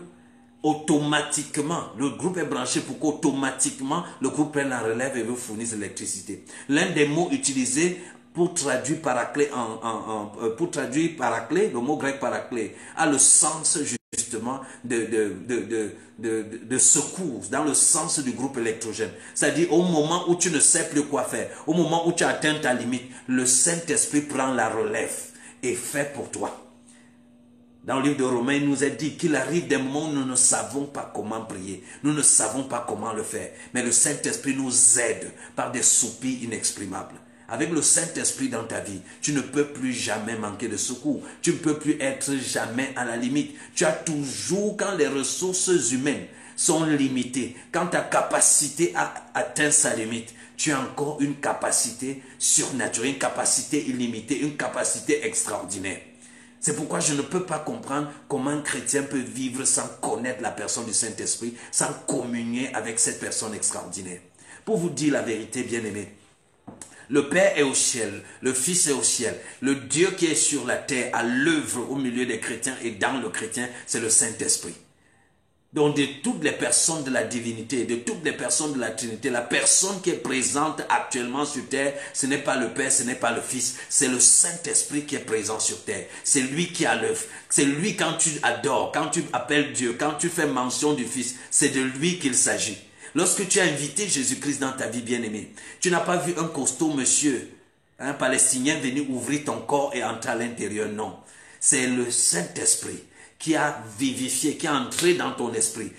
automatiquement, le groupe est branché pour qu'automatiquement, le groupe prenne la relève et vous fournisse l'électricité. L'un des mots utilisés pour traduire paraclet, le mot grec paraclet, a le sens justement de secours, dans le sens du groupe électrogène. C'est-à-dire au moment où tu ne sais plus quoi faire, au moment où tu atteins ta limite, le Saint-Esprit prend la relève et fait pour toi. Dans le livre de Romains, il nous est dit qu'il arrive des moments où nous ne savons pas comment prier. Nous ne savons pas comment le faire. Mais le Saint-Esprit nous aide par des soupirs inexprimables. Avec le Saint-Esprit dans ta vie, tu ne peux plus jamais manquer de secours. Tu ne peux plus être jamais à la limite. Tu as toujours, quand les ressources humaines sont limitées, quand ta capacité a atteint sa limite, tu as encore une capacité surnaturelle, une capacité illimitée, une capacité extraordinaire. C'est pourquoi je ne peux pas comprendre comment un chrétien peut vivre sans connaître la personne du Saint-Esprit, sans communier avec cette personne extraordinaire. Pour vous dire la vérité, bien-aimés, le Père est au ciel, le Fils est au ciel, le Dieu qui est sur la terre, à l'œuvre au milieu des chrétiens et dans le chrétien, c'est le Saint-Esprit. Donc de toutes les personnes de la divinité, de toutes les personnes de la Trinité, la personne qui est présente actuellement sur terre, ce n'est pas le Père, ce n'est pas le Fils, c'est le Saint-Esprit qui est présent sur terre. C'est lui qui a l'œuvre. C'est lui quand tu adores, quand tu appelles Dieu, quand tu fais mention du Fils, c'est de lui qu'il s'agit. Lorsque tu as invité Jésus-Christ dans ta vie bien-aimée, tu n'as pas vu un costaud monsieur, un Palestinien venir ouvrir ton corps et entrer à l'intérieur, non. C'est le Saint-Esprit qui a vivifié, qui a entré dans ton esprit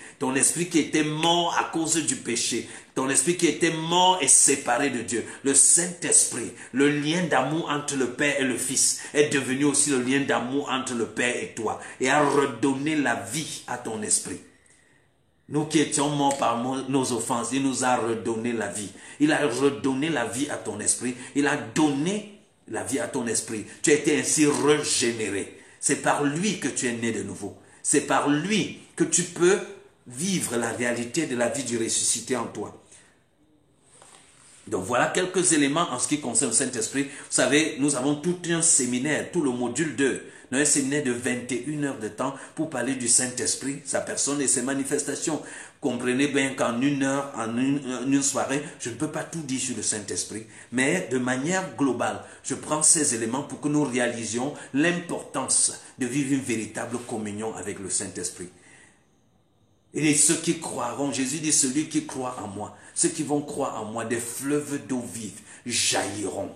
qui était mort à cause du péché, ton esprit qui était mort et séparé de Dieu. Le Saint-Esprit, le lien d'amour entre le Père et le Fils, est devenu aussi le lien d'amour entre le Père et toi, et a redonné la vie à ton esprit. Nous qui étions morts par nos offenses, il nous a redonné la vie. Il a redonné la vie à ton esprit. Il a donné la vie à ton esprit. Tu as été ainsi régénéré. C'est par lui que tu es né de nouveau. C'est par lui que tu peux vivre la réalité de la vie du ressuscité en toi. Donc voilà quelques éléments en ce qui concerne le Saint-Esprit. Vous savez, nous avons tout un séminaire, tout le module 2. Un séminaire de 21 heures de temps pour parler du Saint-Esprit, sa personne et ses manifestations. Comprenez bien qu'en une heure, en une soirée, je ne peux pas tout dire sur le Saint-Esprit. Mais de manière globale, je prends ces éléments pour que nous réalisions l'importance de vivre une véritable communion avec le Saint-Esprit. Et ceux qui croiront, Jésus dit, celui qui croit en moi, ceux qui vont croire en moi, des fleuves d'eau vive jailliront.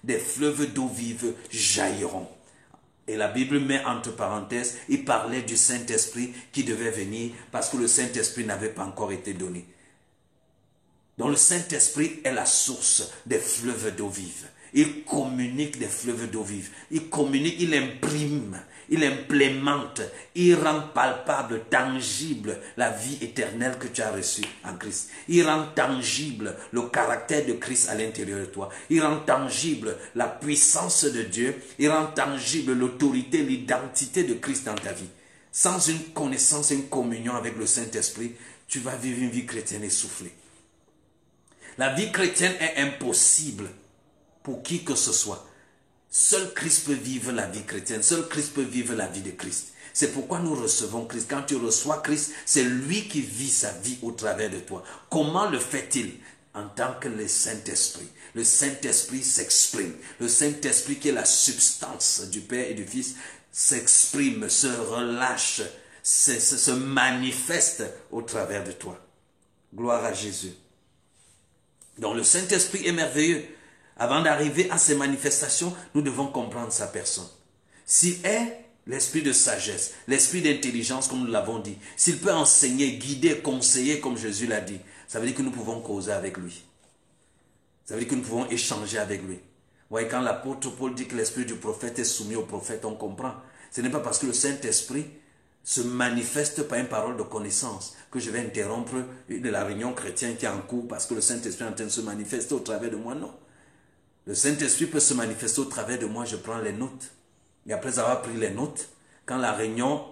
Des fleuves d'eau vive jailliront. Et la Bible met entre parenthèses, il parlait du Saint-Esprit qui devait venir parce que le Saint-Esprit n'avait pas encore été donné. Donc le Saint-Esprit est la source des fleuves d'eau vive. Il communique des fleuves d'eau vive. Il communique, il imprime. Il implémente, il rend palpable, tangible la vie éternelle que tu as reçue en Christ. Il rend tangible le caractère de Christ à l'intérieur de toi. Il rend tangible la puissance de Dieu. Il rend tangible l'autorité, l'identité de Christ dans ta vie. Sans une connaissance, une communion avec le Saint-Esprit, tu vas vivre une vie chrétienne essoufflée. La vie chrétienne est impossible pour qui que ce soit. Seul Christ peut vivre la vie chrétienne. Seul Christ peut vivre la vie de Christ. C'est pourquoi nous recevons Christ. Quand tu reçois Christ, c'est lui qui vit sa vie au travers de toi. Comment le fait-il? En tant que le Saint-Esprit. Le Saint-Esprit s'exprime. Le Saint-Esprit qui est la substance du Père et du Fils s'exprime, se relâche, se manifeste au travers de toi. Gloire à Jésus. Donc le Saint-Esprit est merveilleux. Avant d'arriver à ces manifestations, nous devons comprendre sa personne. S'il est l'esprit de sagesse, l'esprit d'intelligence, comme nous l'avons dit, s'il peut enseigner, guider, conseiller, comme Jésus l'a dit, ça veut dire que nous pouvons causer avec lui. Ça veut dire que nous pouvons échanger avec lui. Vous voyez, quand l'apôtre Paul dit que l'esprit du prophète est soumis au prophète, on comprend. Ce n'est pas parce que le Saint-Esprit se manifeste par une parole de connaissance que je vais interrompre de la réunion chrétienne qui est en cours parce que le Saint-Esprit est en train de se manifester au travers de moi, non. Le Saint-Esprit peut se manifester au travers de moi, je prends les notes. Et après avoir pris les notes, quand la réunion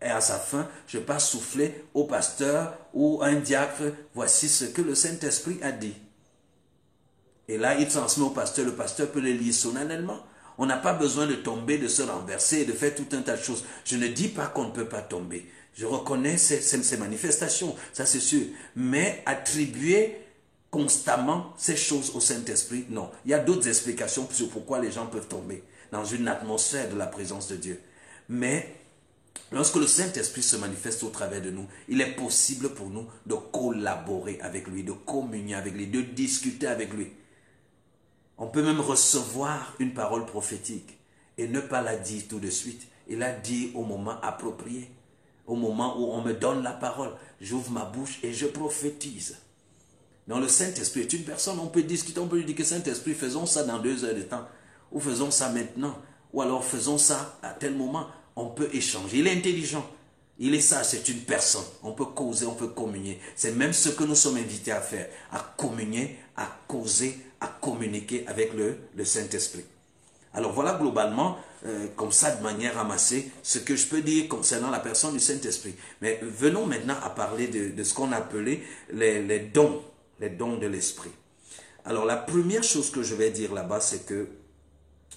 est à sa fin, je passe souffler au pasteur ou à un diacre, voici ce que le Saint-Esprit a dit. Et là, il transmet au pasteur, le pasteur peut le lire solennellement. On n'a pas besoin de tomber, de se renverser, de faire tout un tas de choses. Je ne dis pas qu'on ne peut pas tomber. Je reconnais ces manifestations, ça c'est sûr. Mais attribuer constamment ces choses au Saint-Esprit, non. Il y a d'autres explications sur pourquoi les gens peuvent tomber dans une atmosphère de la présence de Dieu. Mais lorsque le Saint-Esprit se manifeste au travers de nous, il est possible pour nous de collaborer avec lui, de communier avec lui, de discuter avec lui. On peut même recevoir une parole prophétique et ne pas la dire tout de suite. Il la dit au moment approprié, au moment où on me donne la parole. J'ouvre ma bouche et je prophétise. Dans le Saint-Esprit est une personne, on peut discuter, on peut lui dire que Saint-Esprit, faisons ça dans 2 heures de temps, ou faisons ça maintenant, ou alors faisons ça à tel moment. On peut échanger. Il est intelligent, il est sage, c'est une personne. On peut causer, on peut communier. C'est même ce que nous sommes invités à faire, à communier, à causer, à communiquer avec le Saint-Esprit. Alors voilà globalement, comme ça de manière ramassée, ce que je peux dire concernant la personne du Saint-Esprit. Mais venons maintenant à parler de ce qu'on appelait les dons de l'Esprit. Alors la première chose que je vais dire là-bas, c'est que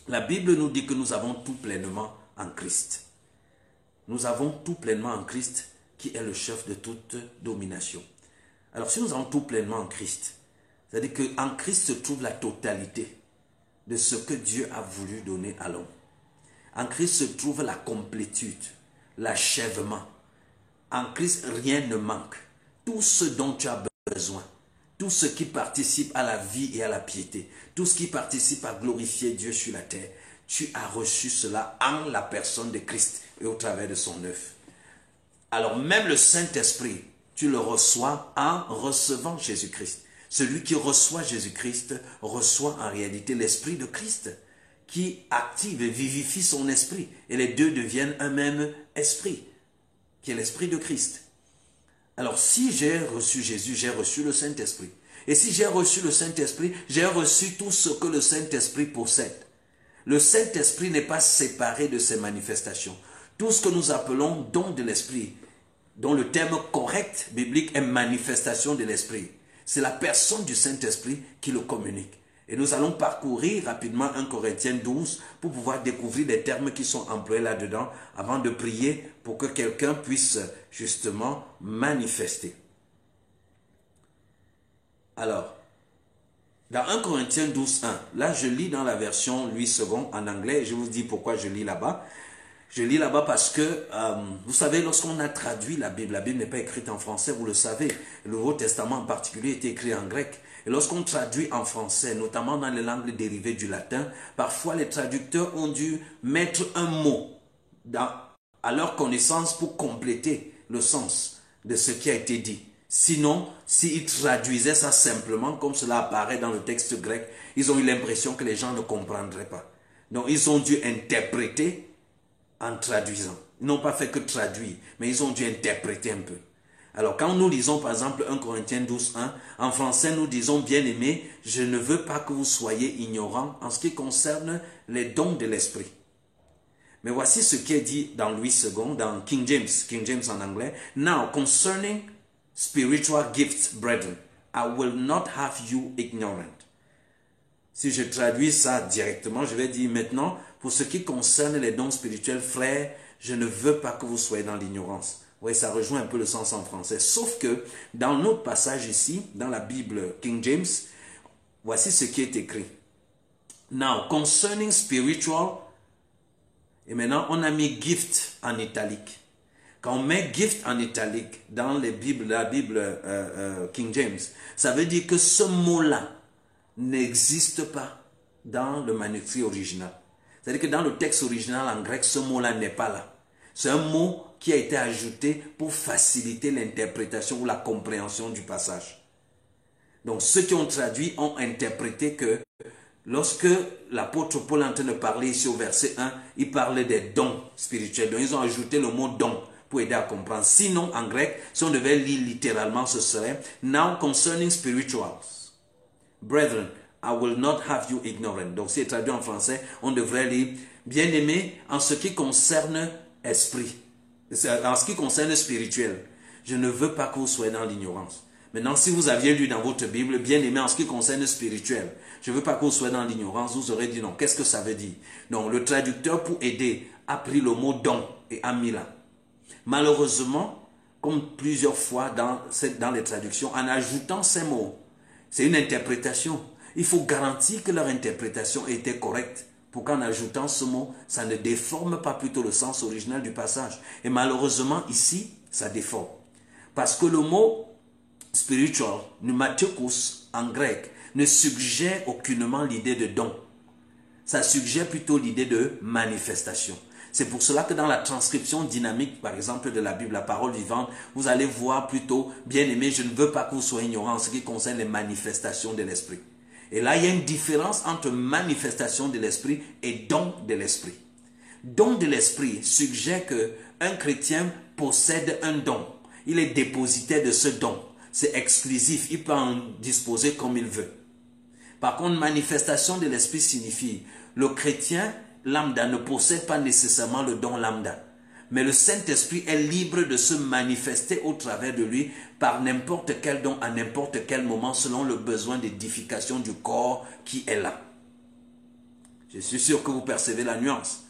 la Bible nous dit que nous avons tout pleinement en Christ. Nous avons tout pleinement en Christ qui est le chef de toute domination. Alors si nous avons tout pleinement en Christ, c'est-à-dire qu'en Christ se trouve la totalité de ce que Dieu a voulu donner à l'homme. En Christ se trouve la complétude, l'achèvement. En Christ, rien ne manque. Tout ce dont tu as besoin, tout ce qui participe à la vie et à la piété, tout ce qui participe à glorifier Dieu sur la terre, tu as reçu cela en la personne de Christ et au travers de son œuvre. Alors même le Saint-Esprit, tu le reçois en recevant Jésus-Christ. Celui qui reçoit Jésus-Christ reçoit en réalité l'Esprit de Christ qui active et vivifie son esprit. Et les deux deviennent un même esprit, qui est l'Esprit de Christ. Alors si j'ai reçu Jésus, j'ai reçu le Saint-Esprit. Et si j'ai reçu le Saint-Esprit, j'ai reçu tout ce que le Saint-Esprit possède. Le Saint-Esprit n'est pas séparé de ses manifestations. Tout ce que nous appelons don de l'Esprit, dont le terme correct biblique est manifestation de l'Esprit. C'est la personne du Saint-Esprit qui le communique. Et nous allons parcourir rapidement 1 Corinthiens 12 pour pouvoir découvrir les termes qui sont employés là-dedans avant de prier pour que quelqu'un puisse justement manifester. Alors, dans 1 Corinthiens 12, 1, là je lis dans la version Louis II en anglais et je vous dis pourquoi je lis là-bas. Je lis là-bas parce que, vous savez, lorsqu'on a traduit la Bible n'est pas écrite en français, vous le savez. Le Nouveau Testament en particulier était écrit en grec. Et lorsqu'on traduit en français, notamment dans les langues dérivées du latin, parfois les traducteurs ont dû mettre un mot à leur connaissance pour compléter le sens de ce qui a été dit. Sinon, s'ils traduisaient ça simplement, comme cela apparaît dans le texte grec, ils ont eu l'impression que les gens ne comprendraient pas. Donc, ils ont dû interpréter en traduisant. Ils n'ont pas fait que traduire, mais ils ont dû interpréter un peu. Alors, quand nous lisons, par exemple, 1 Corinthiens 12, 1, en français, nous disons, bien-aimés, je ne veux pas que vous soyez ignorants en ce qui concerne les dons de l'esprit. Mais voici ce qui est dit dans Louis II, dans King James en anglais. Now, concerning spiritual gifts, brethren, I will not have you ignorant. Si je traduis ça directement, je vais dire maintenant, pour ce qui concerne les dons spirituels, frères, je ne veux pas que vous soyez dans l'ignorance. Oui, ça rejoint un peu le sens en français. Sauf que dans notre passage ici, dans la Bible King James, voici ce qui est écrit. Now, concerning spiritual, et maintenant on a mis gift en italique. Quand on met gift en italique dans les Bibles, la Bible King James, ça veut dire que ce mot-là n'existe pas dans le manuscrit original. C'est-à-dire que dans le texte original en grec, ce mot-là n'est pas là. C'est un mot qui a été ajouté pour faciliter l'interprétation ou la compréhension du passage. Donc ceux qui ont traduit ont interprété que lorsque l'apôtre Paul est en train de parler ici au verset 1, il parlait des dons spirituels. Donc ils ont ajouté le mot don pour aider à comprendre. Sinon en grec, si on devait lire littéralement, ce serait Now concerning spirituals, brethren, I will not have you ignorant. Donc si c'est traduit en français, on devrait lire bien-aimé en ce qui concerne esprit. En ce qui concerne spirituel, je ne veux pas que vous soyez dans l'ignorance. Maintenant, si vous aviez lu dans votre Bible, bien aimé en ce qui concerne spirituel, je ne veux pas que vous soyez dans l'ignorance, vous aurez dit non. Qu'est-ce que ça veut dire? Donc, le traducteur, pour aider, a pris le mot don et a mis là. Malheureusement, comme plusieurs fois dans les traductions, en ajoutant ces mots, c'est une interprétation. Il faut garantir que leur interprétation était correcte. Pour qu'en ajoutant ce mot, ça ne déforme pas plutôt le sens original du passage. Et malheureusement, ici, ça déforme. Parce que le mot spiritual, pneumatikos, en grec, ne suggère aucunement l'idée de don. Ça suggère plutôt l'idée de manifestation. C'est pour cela que dans la transcription dynamique, par exemple, de la Bible, la parole vivante, vous allez voir plutôt, bien aimé, je ne veux pas que vous soyez ignorants en ce qui concerne les manifestations de l'esprit. Et là, il y a une différence entre manifestation de l'esprit et don de l'esprit. Don de l'esprit suggère qu'un chrétien possède un don. Il est dépositaire de ce don. C'est exclusif. Il peut en disposer comme il veut. Par contre, manifestation de l'esprit signifie le chrétien lambda ne possède pas nécessairement le don lambda. Mais le Saint-Esprit est libre de se manifester au travers de lui par n'importe quel don, à n'importe quel moment, selon le besoin d'édification du corps qui est là. Je suis sûr que vous percevez la nuance.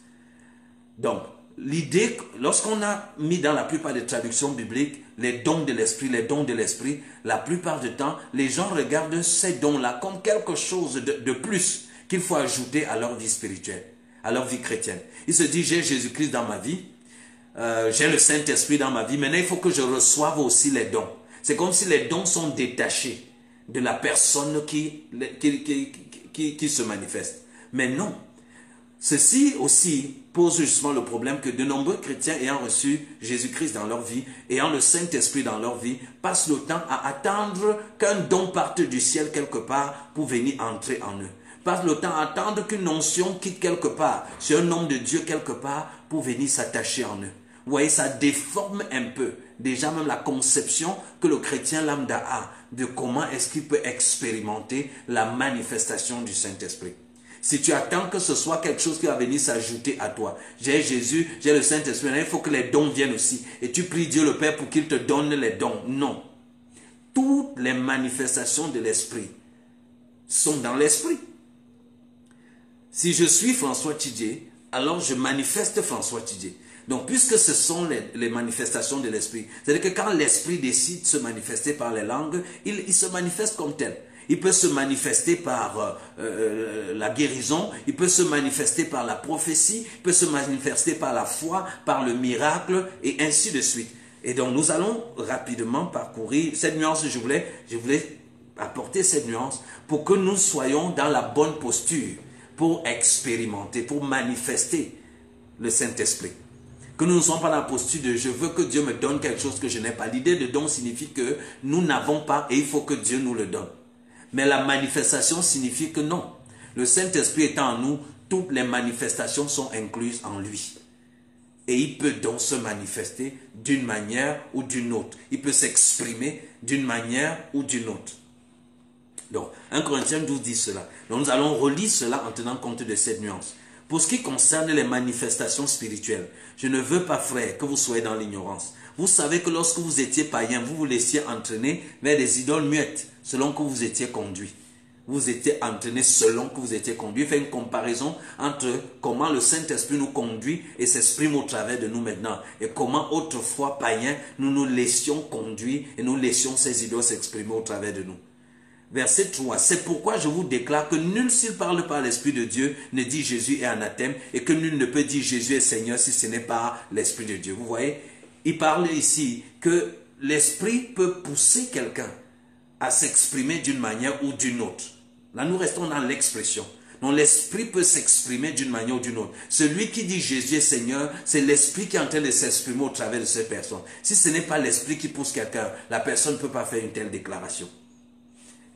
Donc, l'idée, lorsqu'on a mis dans la plupart des traductions bibliques les dons de l'esprit, la plupart du temps, les gens regardent ces dons-là comme quelque chose de plus qu'il faut ajouter à leur vie spirituelle, à leur vie chrétienne. Ils se disent, j'ai Jésus-Christ dans ma vie, j'ai le Saint-Esprit dans ma vie, maintenant il faut que je reçoive aussi les dons. C'est comme si les dons sont détachés de la personne qui se manifeste. Mais non. Ceci aussi pose justement le problème que de nombreux chrétiens ayant reçu Jésus-Christ dans leur vie, ayant le Saint-Esprit dans leur vie, passent le temps à attendre qu'un don parte du ciel quelque part pour venir entrer en eux. Passent le temps à attendre qu'une onction quitte quelque part, sur un homme de Dieu quelque part, pour venir s'attacher en eux. Vous voyez, ça déforme un peu, déjà même la conception que le chrétien lambda a de comment est-ce qu'il peut expérimenter la manifestation du Saint-Esprit. Si tu attends que ce soit quelque chose qui va venir s'ajouter à toi, j'ai Jésus, j'ai le Saint-Esprit, il faut que les dons viennent aussi. Et tu pries Dieu le Père pour qu'il te donne les dons. Non. Toutes les manifestations de l'Esprit sont dans l'Esprit. Si je suis François Tidjé, alors je manifeste François Tidjé. Donc, puisque ce sont les manifestations de l'Esprit, c'est-à-dire que quand l'Esprit décide de se manifester par les langues, il se manifeste comme tel. Il peut se manifester par la guérison, il peut se manifester par la prophétie, il peut se manifester par la foi, par le miracle, et ainsi de suite. Et donc, nous allons rapidement parcourir cette nuance. Je voulais apporter cette nuance pour que nous soyons dans la bonne posture pour expérimenter, pour manifester le Saint-Esprit. Que nous ne sommes pas dans la posture de « je veux que Dieu me donne quelque chose que je n'ai pas ». L'idée de don signifie que nous n'avons pas et il faut que Dieu nous le donne. Mais la manifestation signifie que non. Le Saint-Esprit étant en nous, toutes les manifestations sont incluses en lui. Et il peut donc se manifester d'une manière ou d'une autre. Il peut s'exprimer d'une manière ou d'une autre. Donc, 1 Corinthiens 12 dit cela. Donc, nous allons relire cela en tenant compte de cette nuance. Pour ce qui concerne les manifestations spirituelles, je ne veux pas, frère, que vous soyez dans l'ignorance. Vous savez que lorsque vous étiez païen, vous vous laissiez entraîner vers des idoles muettes, selon que vous étiez conduit. Vous étiez entraîné selon que vous étiez conduit. Fait une comparaison entre comment le Saint-Esprit nous conduit et s'exprime au travers de nous maintenant. Et comment autrefois, païens, nous nous laissions conduire et nous laissions ces idoles s'exprimer au travers de nous. Verset 3. C'est pourquoi je vous déclare que nul s'il parle par l'Esprit de Dieu ne dit Jésus est anathème et que nul ne peut dire Jésus est Seigneur si ce n'est pas l'Esprit de Dieu. Vous voyez, il parle ici que l'Esprit peut pousser quelqu'un à s'exprimer d'une manière ou d'une autre. Là, nous restons dans l'expression. Donc, l'Esprit peut s'exprimer d'une manière ou d'une autre. Celui qui dit Jésus est Seigneur, c'est l'Esprit qui est en train de s'exprimer au travers de cette personne. Si ce n'est pas l'Esprit qui pousse quelqu'un, la personne ne peut pas faire une telle déclaration.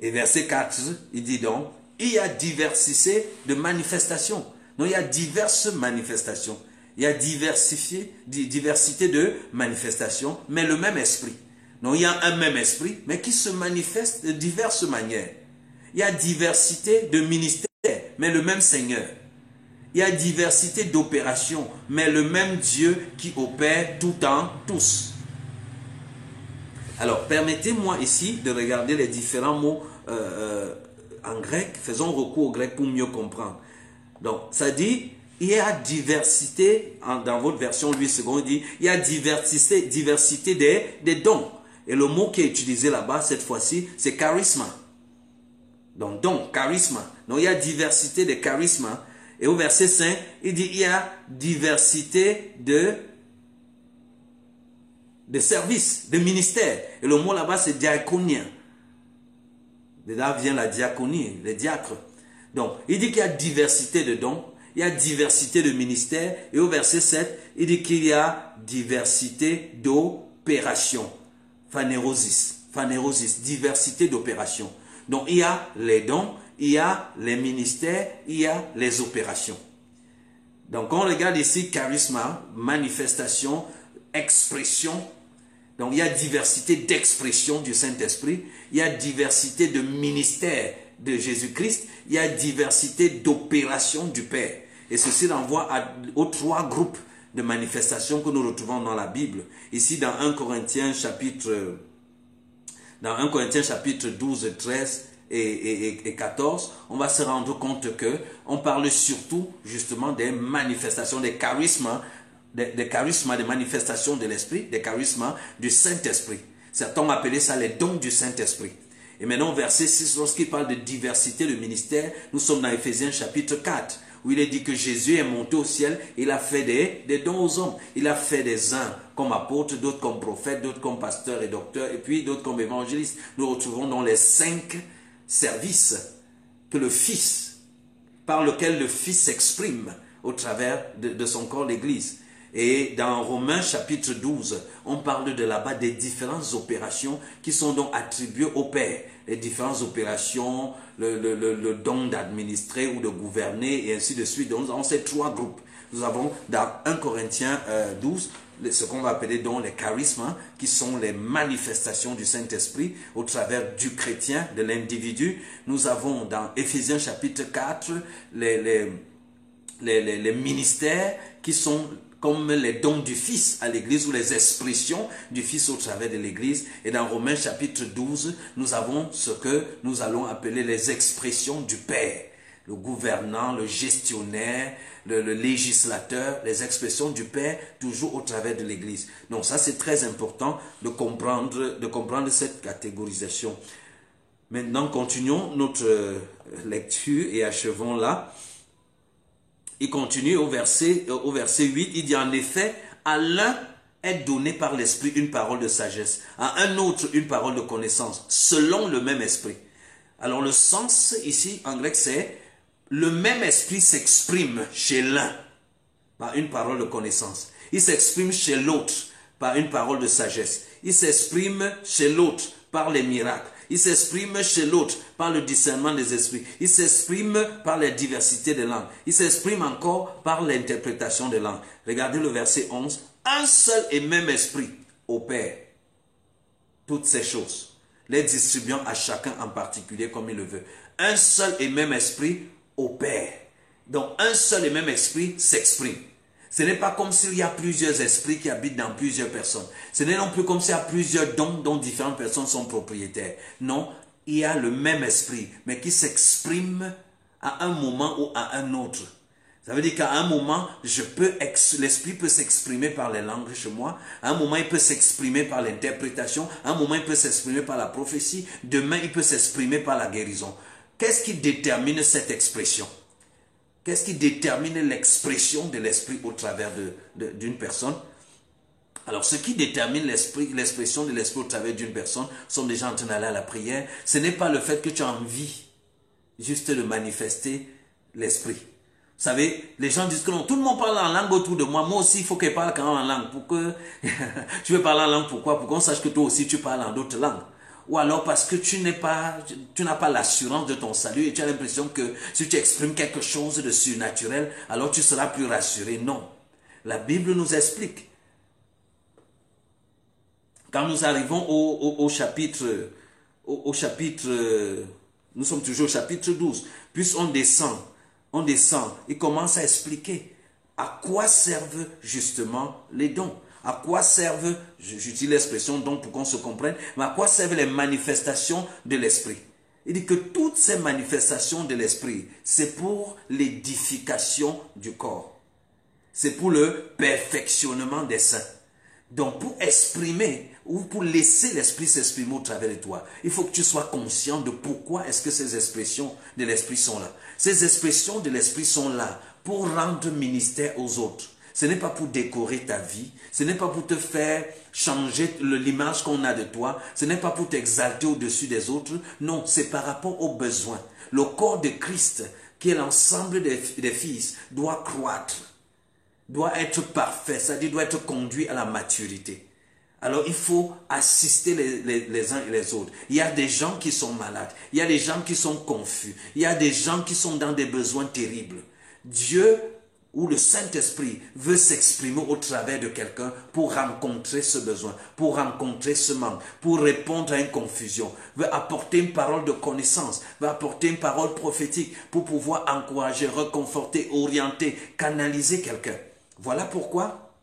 Et verset 4, il dit donc, il y a diversité de manifestations. Donc, il y a diverses manifestations. Il y a diversité de manifestations, mais le même esprit. Donc, il y a un même esprit, mais qui se manifeste de diverses manières. Il y a diversité de ministères, mais le même Seigneur. Il y a diversité d'opérations, mais le même Dieu qui opère tout en tous. Alors, permettez-moi ici de regarder les différents mots en grec. Faisons recours au grec pour mieux comprendre. Donc, ça dit, il y a diversité, dans votre version 8 secondes, il dit, il y a diversité des dons. Et le mot qui est utilisé là-bas, cette fois-ci, c'est charisme. Donc, don, charisme. Donc, il y a diversité de charisme. Et au verset 5, il dit, il y a diversité de services, de ministères. Et le mot là-bas, c'est diaconia. De là vient la diaconie, les diacres. Donc, il dit qu'il y a diversité de dons, il y a diversité de ministères. Et au verset 7, il dit qu'il y a diversité d'opérations. Phanérosis, diversité d'opérations. Donc, il y a les dons, il y a les ministères, il y a les opérations. Donc, on regarde ici charisme, manifestation, expression. Donc, il y a diversité d'expression du Saint-Esprit, il y a diversité de ministères de Jésus-Christ, il y a diversité d'opérations du Père. Et ceci renvoie aux trois groupes de manifestations que nous retrouvons dans la Bible. Ici, dans 1 Corinthiens chapitre 12, 13 et 14, on va se rendre compte que on parle surtout justement des manifestations, des charismes, des manifestations de l'Esprit, des charismes du Saint-Esprit. Certains ont appelé ça les dons du Saint-Esprit. Et maintenant, verset 6, lorsqu'il parle de diversité de ministère, nous sommes dans Éphésiens chapitre 4, où il est dit que Jésus est monté au ciel, il a fait des dons aux hommes. Il a fait des uns comme apôtres, d'autres comme prophètes, d'autres comme pasteurs et docteurs, et puis d'autres comme évangélistes. Nous retrouvons dans les 5 services que le Fils, par lequel le Fils s'exprime au travers de son corps, l'Église. Et dans Romains chapitre 12, on parle de là-bas des différentes opérations qui sont donc attribuées au Père. Les différentes opérations, le don d'administrer ou de gouverner et ainsi de suite. Donc, dans ces trois groupes, nous avons dans 1 Corinthiens 12, ce qu'on va appeler donc les charismes, qui sont les manifestations du Saint-Esprit au travers du chrétien, de l'individu. Nous avons dans Éphésiens chapitre 4, les ministères qui sont comme les dons du Fils à l'Église ou les expressions du Fils au travers de l'Église. Et dans Romains chapitre 12, nous avons ce que nous allons appeler les expressions du Père. Le gouvernant, le gestionnaire, le législateur, les expressions du Père, toujours au travers de l'Église. Donc ça, c'est très important de comprendre cette catégorisation. Maintenant, continuons notre lecture et achevons là. Il continue au verset 8, il dit en effet, à l'un est donné par l'Esprit une parole de sagesse, à un autre une parole de connaissance, selon le même Esprit. Alors le sens ici en grec c'est, le même Esprit s'exprime chez l'un par une parole de connaissance. Il s'exprime chez l'autre par une parole de sagesse. Il s'exprime chez l'autre par les miracles. Il s'exprime chez l'autre par le discernement des esprits. Il s'exprime par la diversité des langues. Il s'exprime encore par l'interprétation des langues. Regardez le verset 11. Un seul et même esprit opère toutes ces choses, les distribuant à chacun en particulier comme il le veut. Un seul et même esprit opère. Donc un seul et même esprit s'exprime. Ce n'est pas comme s'il y a plusieurs esprits qui habitent dans plusieurs personnes. Ce n'est non plus comme s'il y a plusieurs dons dont différentes personnes sont propriétaires. Non, il y a le même esprit, mais qui s'exprime à un moment ou à un autre. Ça veut dire qu'à un moment, l'esprit peut s'exprimer par les langues chez moi. À un moment, il peut s'exprimer par l'interprétation. À un moment, il peut s'exprimer par la prophétie. Demain, il peut s'exprimer par la guérison. Qu'est-ce qui détermine cette expression? Qu'est-ce qui détermine l'expression de l'esprit au travers d'une personne? Alors, ce qui détermine l'expression de l'esprit au travers d'une personne sont des gens en train d'aller à la prière. Ce n'est pas le fait que tu as envie juste de manifester l'esprit. Vous savez, les gens disent que non, tout le monde parle en langue autour de moi. Moi aussi, il faut que je parle quand même en langue. Pour que tu veux parler en langue, pourquoi? Pour qu'on sache que toi aussi, tu parles en d'autres langues. Ou alors parce que tu n'as pas l'assurance de ton salut et tu as l'impression que si tu exprimes quelque chose de surnaturel, alors tu seras plus rassuré. Non. La Bible nous explique. Quand nous arrivons au chapitre, nous sommes toujours au chapitre 12, puis on descend, il commence à expliquer à quoi servent justement les dons. À quoi servent, j'utilise l'expression don pour qu'on se comprenne, mais à quoi servent les manifestations de l'esprit? Il dit que toutes ces manifestations de l'esprit, c'est pour l'édification du corps. C'est pour le perfectionnement des saints. Donc pour exprimer ou pour laisser l'esprit s'exprimer au travers de toi, il faut que tu sois conscient de pourquoi est-ce que ces expressions de l'esprit sont là. Ces expressions de l'esprit sont là pour rendre ministère aux autres. Ce n'est pas pour décorer ta vie, ce n'est pas pour te faire changer l'image qu'on a de toi, ce n'est pas pour t'exalter au-dessus des autres, non, c'est par rapport aux besoins. Le corps de Christ, qui est l'ensemble des fils, doit croître, doit être parfait, c'est-à-dire doit être conduit à la maturité. Alors il faut assister les uns et les autres. Il y a des gens qui sont malades, il y a des gens qui sont confus, il y a des gens qui sont dans des besoins terribles. Dieu ou le Saint-Esprit veut s'exprimer au travers de quelqu'un pour rencontrer ce besoin, pour rencontrer ce manque, pour répondre à une confusion, veut apporter une parole de connaissance, veut apporter une parole prophétique pour pouvoir encourager, réconforter, orienter, canaliser quelqu'un. Voilà pourquoi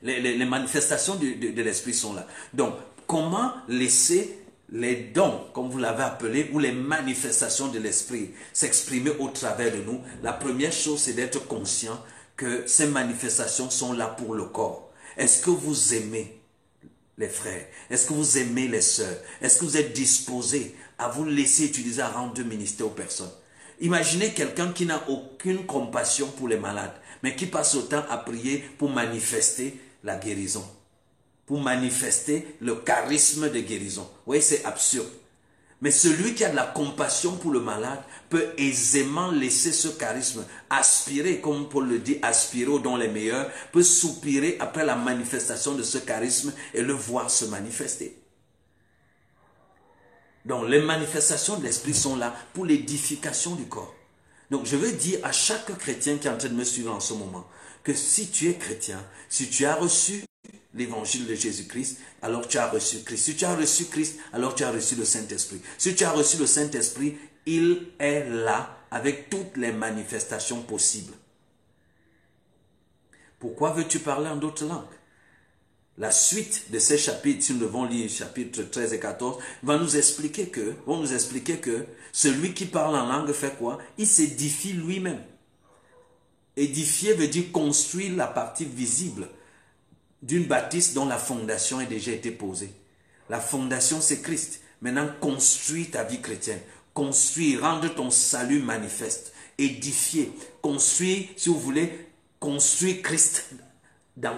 les manifestations de l'Esprit sont là. Donc, comment laisser les dons, comme vous l'avez appelé, ou les manifestations de l'Esprit s'exprimer au travers de nous? La première chose, c'est d'être conscient que ces manifestations sont là pour le corps. Est-ce que vous aimez les frères? Est-ce que vous aimez les sœurs? Est-ce que vous êtes disposés à vous laisser utiliser à rendre ministère aux personnes? Imaginez quelqu'un qui n'a aucune compassion pour les malades, mais qui passe son temps à prier pour manifester la guérison, pour manifester le charisme de guérison. Oui, c'est absurde. Mais celui qui a de la compassion pour le malade peut aisément laisser ce charisme aspirer, comme Paul le dit, aspirer aux dons les meilleurs, peut soupirer après la manifestation de ce charisme et le voir se manifester. Donc les manifestations de l'esprit sont là pour l'édification du corps. Donc je veux dire à chaque chrétien qui est en train de me suivre en ce moment, que si tu es chrétien, si tu as reçu l'évangile de Jésus-Christ, alors tu as reçu Christ. Si tu as reçu Christ, alors tu as reçu le Saint-Esprit. Si tu as reçu le Saint-Esprit, il est là avec toutes les manifestations possibles. Pourquoi veux-tu parler en d'autres langues? La suite de ces chapitres, si nous devons lire chapitres 13 et 14, vont nous expliquer que celui qui parle en langue fait quoi? Il s'édifie lui-même. Édifier veut dire construire la partie visible d'une bâtisse dont la fondation a déjà été posée. La fondation, c'est Christ. Maintenant, construis ta vie chrétienne. Construis, rendre ton salut manifeste. Édifier, construire, si vous voulez, construire Christ dans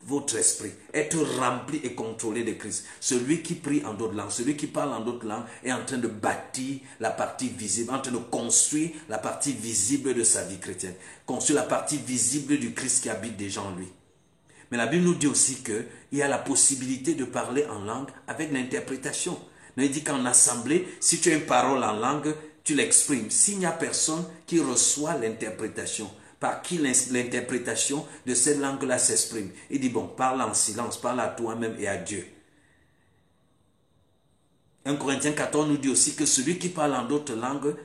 votre esprit. Être rempli et contrôlé de Christ. Celui qui prie en d'autres langues, celui qui parle en d'autres langues est en train de bâtir la partie visible, en train de construire la partie visible de sa vie chrétienne. Construire la partie visible du Christ qui habite déjà en lui. Mais la Bible nous dit aussi qu'il y a la possibilité de parler en langue avec l'interprétation. Mais il dit qu'en assemblée, si tu as une parole en langue, tu l'exprimes. S'il n'y a personne qui reçoit l'interprétation, par qui l'interprétation de cette langue-là s'exprime, il dit, bon, parle en silence, parle à toi-même et à Dieu. 1 Corinthiens 14 nous dit aussi que celui qui parle en d'autres langues,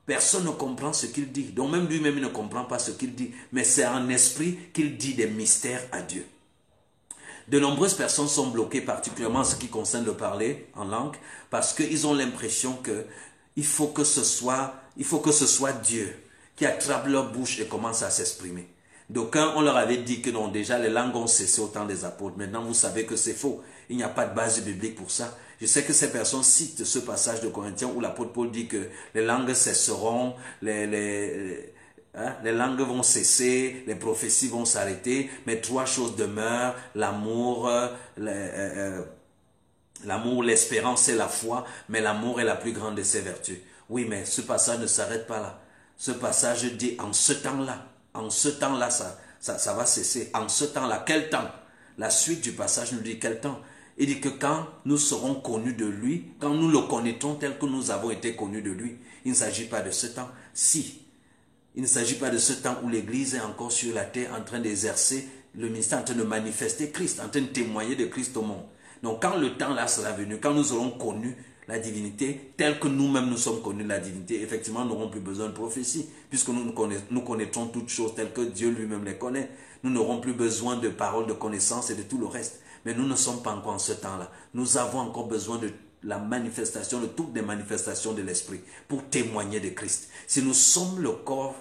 personne ne comprend ce qu'il dit. Donc même lui-même ne comprend pas ce qu'il dit. Mais c'est en esprit qu'il dit des mystères à Dieu. De nombreuses personnes sont bloquées, particulièrement en ce qui concerne le parler en langue, parce qu'ils ont l'impression que il faut que ce soit Dieu qui attrape leur bouche et commence à s'exprimer. D'aucuns, on leur avait dit que non, déjà les langues ont cessé au temps des apôtres. Maintenant, vous savez que c'est faux. Il n'y a pas de base biblique pour ça. Je sais que ces personnes citent ce passage de Corinthiens où l'apôtre Paul dit que les langues cesseront, les langues vont cesser, les prophéties vont s'arrêter, mais trois choses demeurent, l'amour, l'espérance et la foi, mais l'amour est la plus grande de ces vertus. Oui, mais ce passage ne s'arrête pas là. Ce passage dit en ce temps-là, ça va cesser. En ce temps-là, quel temps? La suite du passage nous dit quel temps? Il dit que quand nous serons connus de lui, quand nous le connaîtrons tel que nous avons été connus de lui, il ne s'agit pas de ce temps. Si, il ne s'agit pas de ce temps où l'Église est encore sur la terre en train d'exercer le ministère, en train de manifester Christ, en train de témoigner de Christ au monde. Donc quand le temps là sera venu, quand nous aurons connu la divinité, telle que nous-mêmes nous sommes connus de la divinité, effectivement, nous n'aurons plus besoin de prophétie, puisque nous connaîtrons toutes choses telles que Dieu lui-même les connaît. Nous n'aurons plus besoin de paroles de connaissance et de tout le reste. Mais nous ne sommes pas encore en ce temps-là. Nous avons encore besoin de la manifestation, de toutes les manifestations de l'Esprit pour témoigner de Christ. Si nous sommes le corps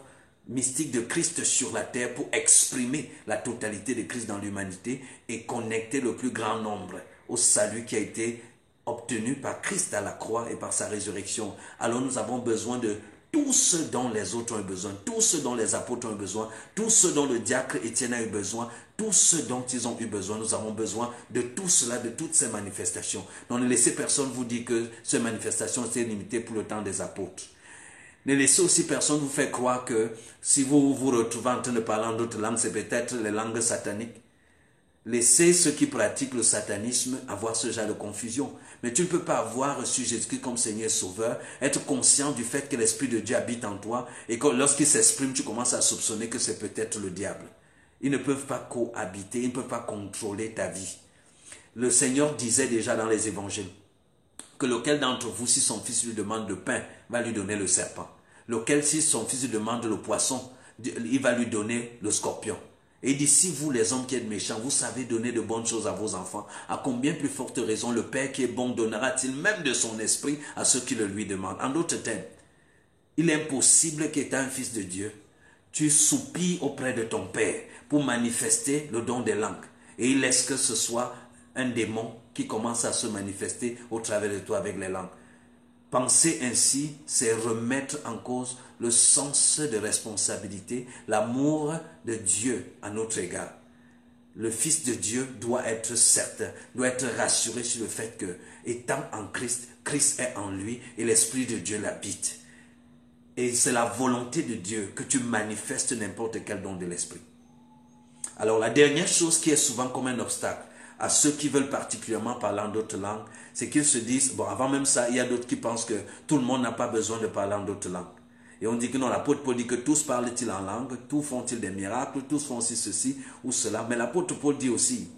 mystique de Christ sur la terre pour exprimer la totalité de Christ dans l'humanité et connecter le plus grand nombre au salut qui a été obtenu par Christ à la croix et par sa résurrection, alors nous avons besoin de tout ce dont les autres ont besoin, tout ce dont les apôtres ont besoin, tout ce dont le diacre Étienne a eu besoin, tout ce dont ils ont eu besoin. Nous avons besoin de tout cela, de toutes ces manifestations. Donc ne laissez personne vous dire que ces manifestations étaient limitées pour le temps des apôtres. Ne laissez aussi personne vous faire croire que si vous vous retrouvez en train de parler en d'autres langues, c'est peut-être les langues sataniques. Laissez ceux qui pratiquent le satanisme avoir ce genre de confusion. Mais tu ne peux pas avoir reçu Jésus-Christ comme Seigneur et Sauveur, être conscient du fait que l'Esprit de Dieu habite en toi et que lorsqu'il s'exprime, tu commences à soupçonner que c'est peut-être le diable. Ils ne peuvent pas cohabiter, ils ne peuvent pas contrôler ta vie. Le Seigneur disait déjà dans les évangiles que lequel d'entre vous, si son fils lui demande le pain, va lui donner le serpent. Lequel, si son fils lui demande le poisson, il va lui donner le scorpion. Et il dit, si vous les hommes qui êtes méchants, vous savez donner de bonnes choses à vos enfants, à combien plus forte raison le Père qui est bon donnera-t-il même de son esprit à ceux qui le lui demandent. En d'autres termes, il est impossible qu'étant un fils de Dieu, tu soupires auprès de ton Père pour manifester le don des langues. Et il laisse que ce soit un démon qui commence à se manifester au travers de toi avec les langues. Penser ainsi, c'est remettre en cause le sens de responsabilité, l'amour de Dieu à notre égard. Le Fils de Dieu doit être certain, doit être rassuré sur le fait que, étant en Christ, Christ est en lui et l'Esprit de Dieu l'habite. Et c'est la volonté de Dieu que tu manifestes n'importe quel don de l'Esprit. Alors la dernière chose qui est souvent comme un obstacle à ceux qui veulent particulièrement parler en d'autres langues, c'est qu'ils se disent, bon, avant même ça, il y a d'autres qui pensent que tout le monde n'a pas besoin de parler en d'autres langues. Et on dit que non, l'apôtre Paul dit que tous parlent-ils en langue, tous font-ils des miracles, tous font aussi ceci ou cela. Mais l'apôtre Paul dit aussi,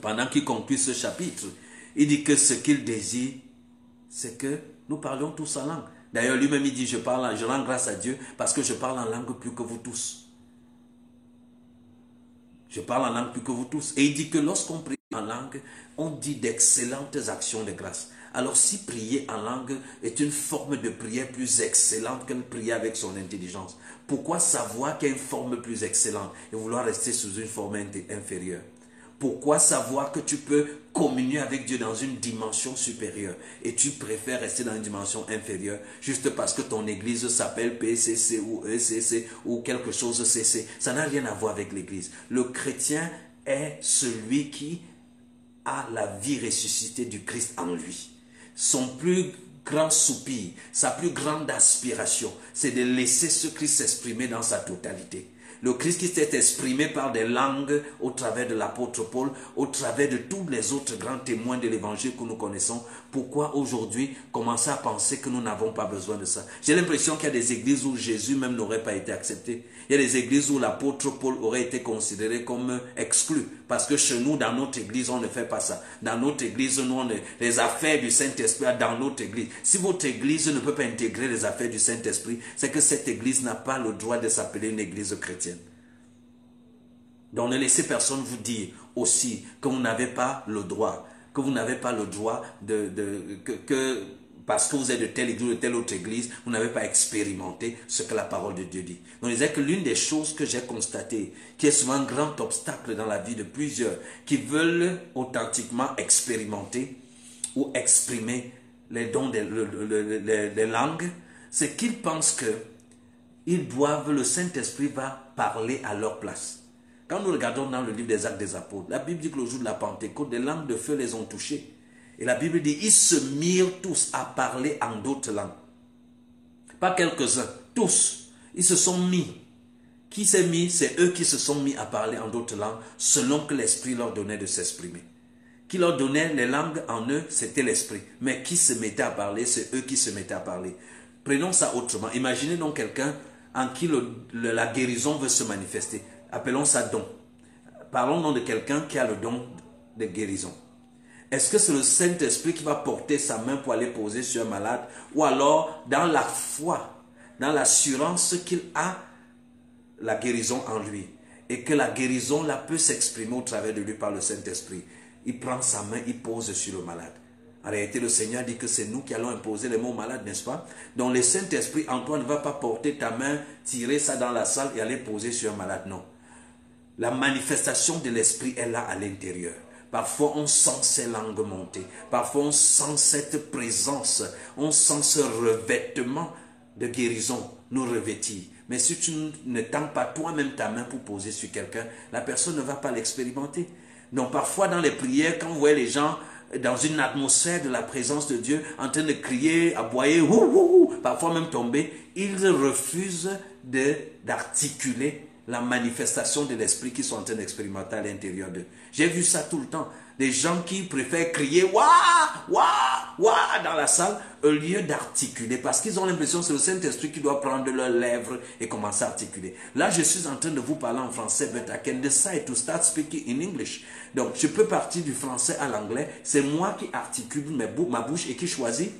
pendant qu'il conclut ce chapitre, il dit que ce qu'il désire, c'est que nous parlions tous en langue. D'ailleurs, lui-même, il dit, je rends grâce à Dieu parce que je parle en langue plus que vous tous. Je parle en langue plus que vous tous. Et il dit que lorsqu'on prie en langue, on dit d'excellentes actions de grâce. Alors si prier en langue est une forme de prière plus excellente que prier avec son intelligence, pourquoi savoir qu'il y a une forme plus excellente et vouloir rester sous une forme inférieure? Pourquoi savoir que tu peux communier avec Dieu dans une dimension supérieure et tu préfères rester dans une dimension inférieure juste parce que ton église s'appelle PCC ou ECC ou quelque chose CC? Ça n'a rien à voir avec l'église. Le chrétien est celui qui a la vie ressuscitée du Christ en lui. Son plus grand soupir, sa plus grande aspiration, c'est de laisser ce Christ s'exprimer dans sa totalité. Le Christ qui s'est exprimé par des langues au travers de l'apôtre Paul, au travers de tous les autres grands témoins de l'évangile que nous connaissons, pourquoi aujourd'hui commencer à penser que nous n'avons pas besoin de ça? J'ai l'impression qu'il y a des églises où Jésus même n'aurait pas été accepté. Il y a des églises où l'apôtre Paul aurait été considéré comme exclu. Parce que chez nous, dans notre église, on ne fait pas ça. Dans notre église, nous, les affaires du Saint-Esprit dans notre église. Si votre église ne peut pas intégrer les affaires du Saint-Esprit, c'est que cette église n'a pas le droit de s'appeler une église chrétienne. Donc ne laissez personne vous dire aussi que vous n'avez pas le droit, que vous n'avez pas le droit que parce que vous êtes de telle église ou de telle autre église, vous n'avez pas expérimenté ce que la parole de Dieu dit. Donc, je disais que l'une des choses que j'ai constatées, qui est souvent un grand obstacle dans la vie de plusieurs, qui veulent authentiquement expérimenter ou exprimer les dons des langues, c'est qu'ils pensent que le Saint-Esprit va parler à leur place. Quand nous regardons dans le livre des Actes des Apôtres, la Bible dit que le jour de la Pentecôte, des langues de feu les ont touchés. Et la Bible dit, ils se mirent tous à parler en d'autres langues. Pas quelques-uns, tous. Ils se sont mis. Qui s'est mis? C'est eux qui se sont mis à parler en d'autres langues, selon que l'Esprit leur donnait de s'exprimer. Qui leur donnait les langues en eux, c'était l'Esprit. Mais qui se mettait à parler, c'est eux qui se mettaient à parler. Prenons ça autrement. Imaginez donc quelqu'un en qui la guérison veut se manifester. Appelons ça don. Parlons donc de quelqu'un qui a le don de guérison. Est-ce que c'est le Saint-Esprit qui va porter sa main pour aller poser sur un malade? Ou alors, dans la foi, dans l'assurance qu'il a la guérison en lui, et que la guérison là peut s'exprimer au travers de lui par le Saint-Esprit, il prend sa main, il pose sur le malade. En réalité, le Seigneur dit que c'est nous qui allons imposer les mots malades, n'est-ce pas? Donc le Saint-Esprit en toi ne va pas porter ta main, tirer ça dans la salle et aller poser sur un malade, non. La manifestation de l'Esprit est là à l'intérieur. Parfois, on sent ces langues monter. Parfois, on sent cette présence. On sent ce revêtement de guérison nous revêtir. Mais si tu ne tends pas toi-même ta main pour poser sur quelqu'un, la personne ne va pas l'expérimenter. Donc, parfois, dans les prières, quand vous voyez les gens dans une atmosphère de la présence de Dieu, en train de crier, aboyer, parfois même tomber, ils refusent d'articuler la manifestation de l'esprit qu'ils sont en train d'expérimenter à l'intérieur d'eux. J'ai vu ça tout le temps. Des gens qui préfèrent crier « Wouah! Wouah! Wouah » dans la salle au lieu d'articuler parce qu'ils ont l'impression que c'est le Saint-Esprit qui doit prendre leurs lèvres et commencer à articuler. Là, je suis en train de vous parler en français, but I can decide to start speaking in English. Donc, je peux partir du français à l'anglais. C'est moi qui articule ma bouche et qui choisit,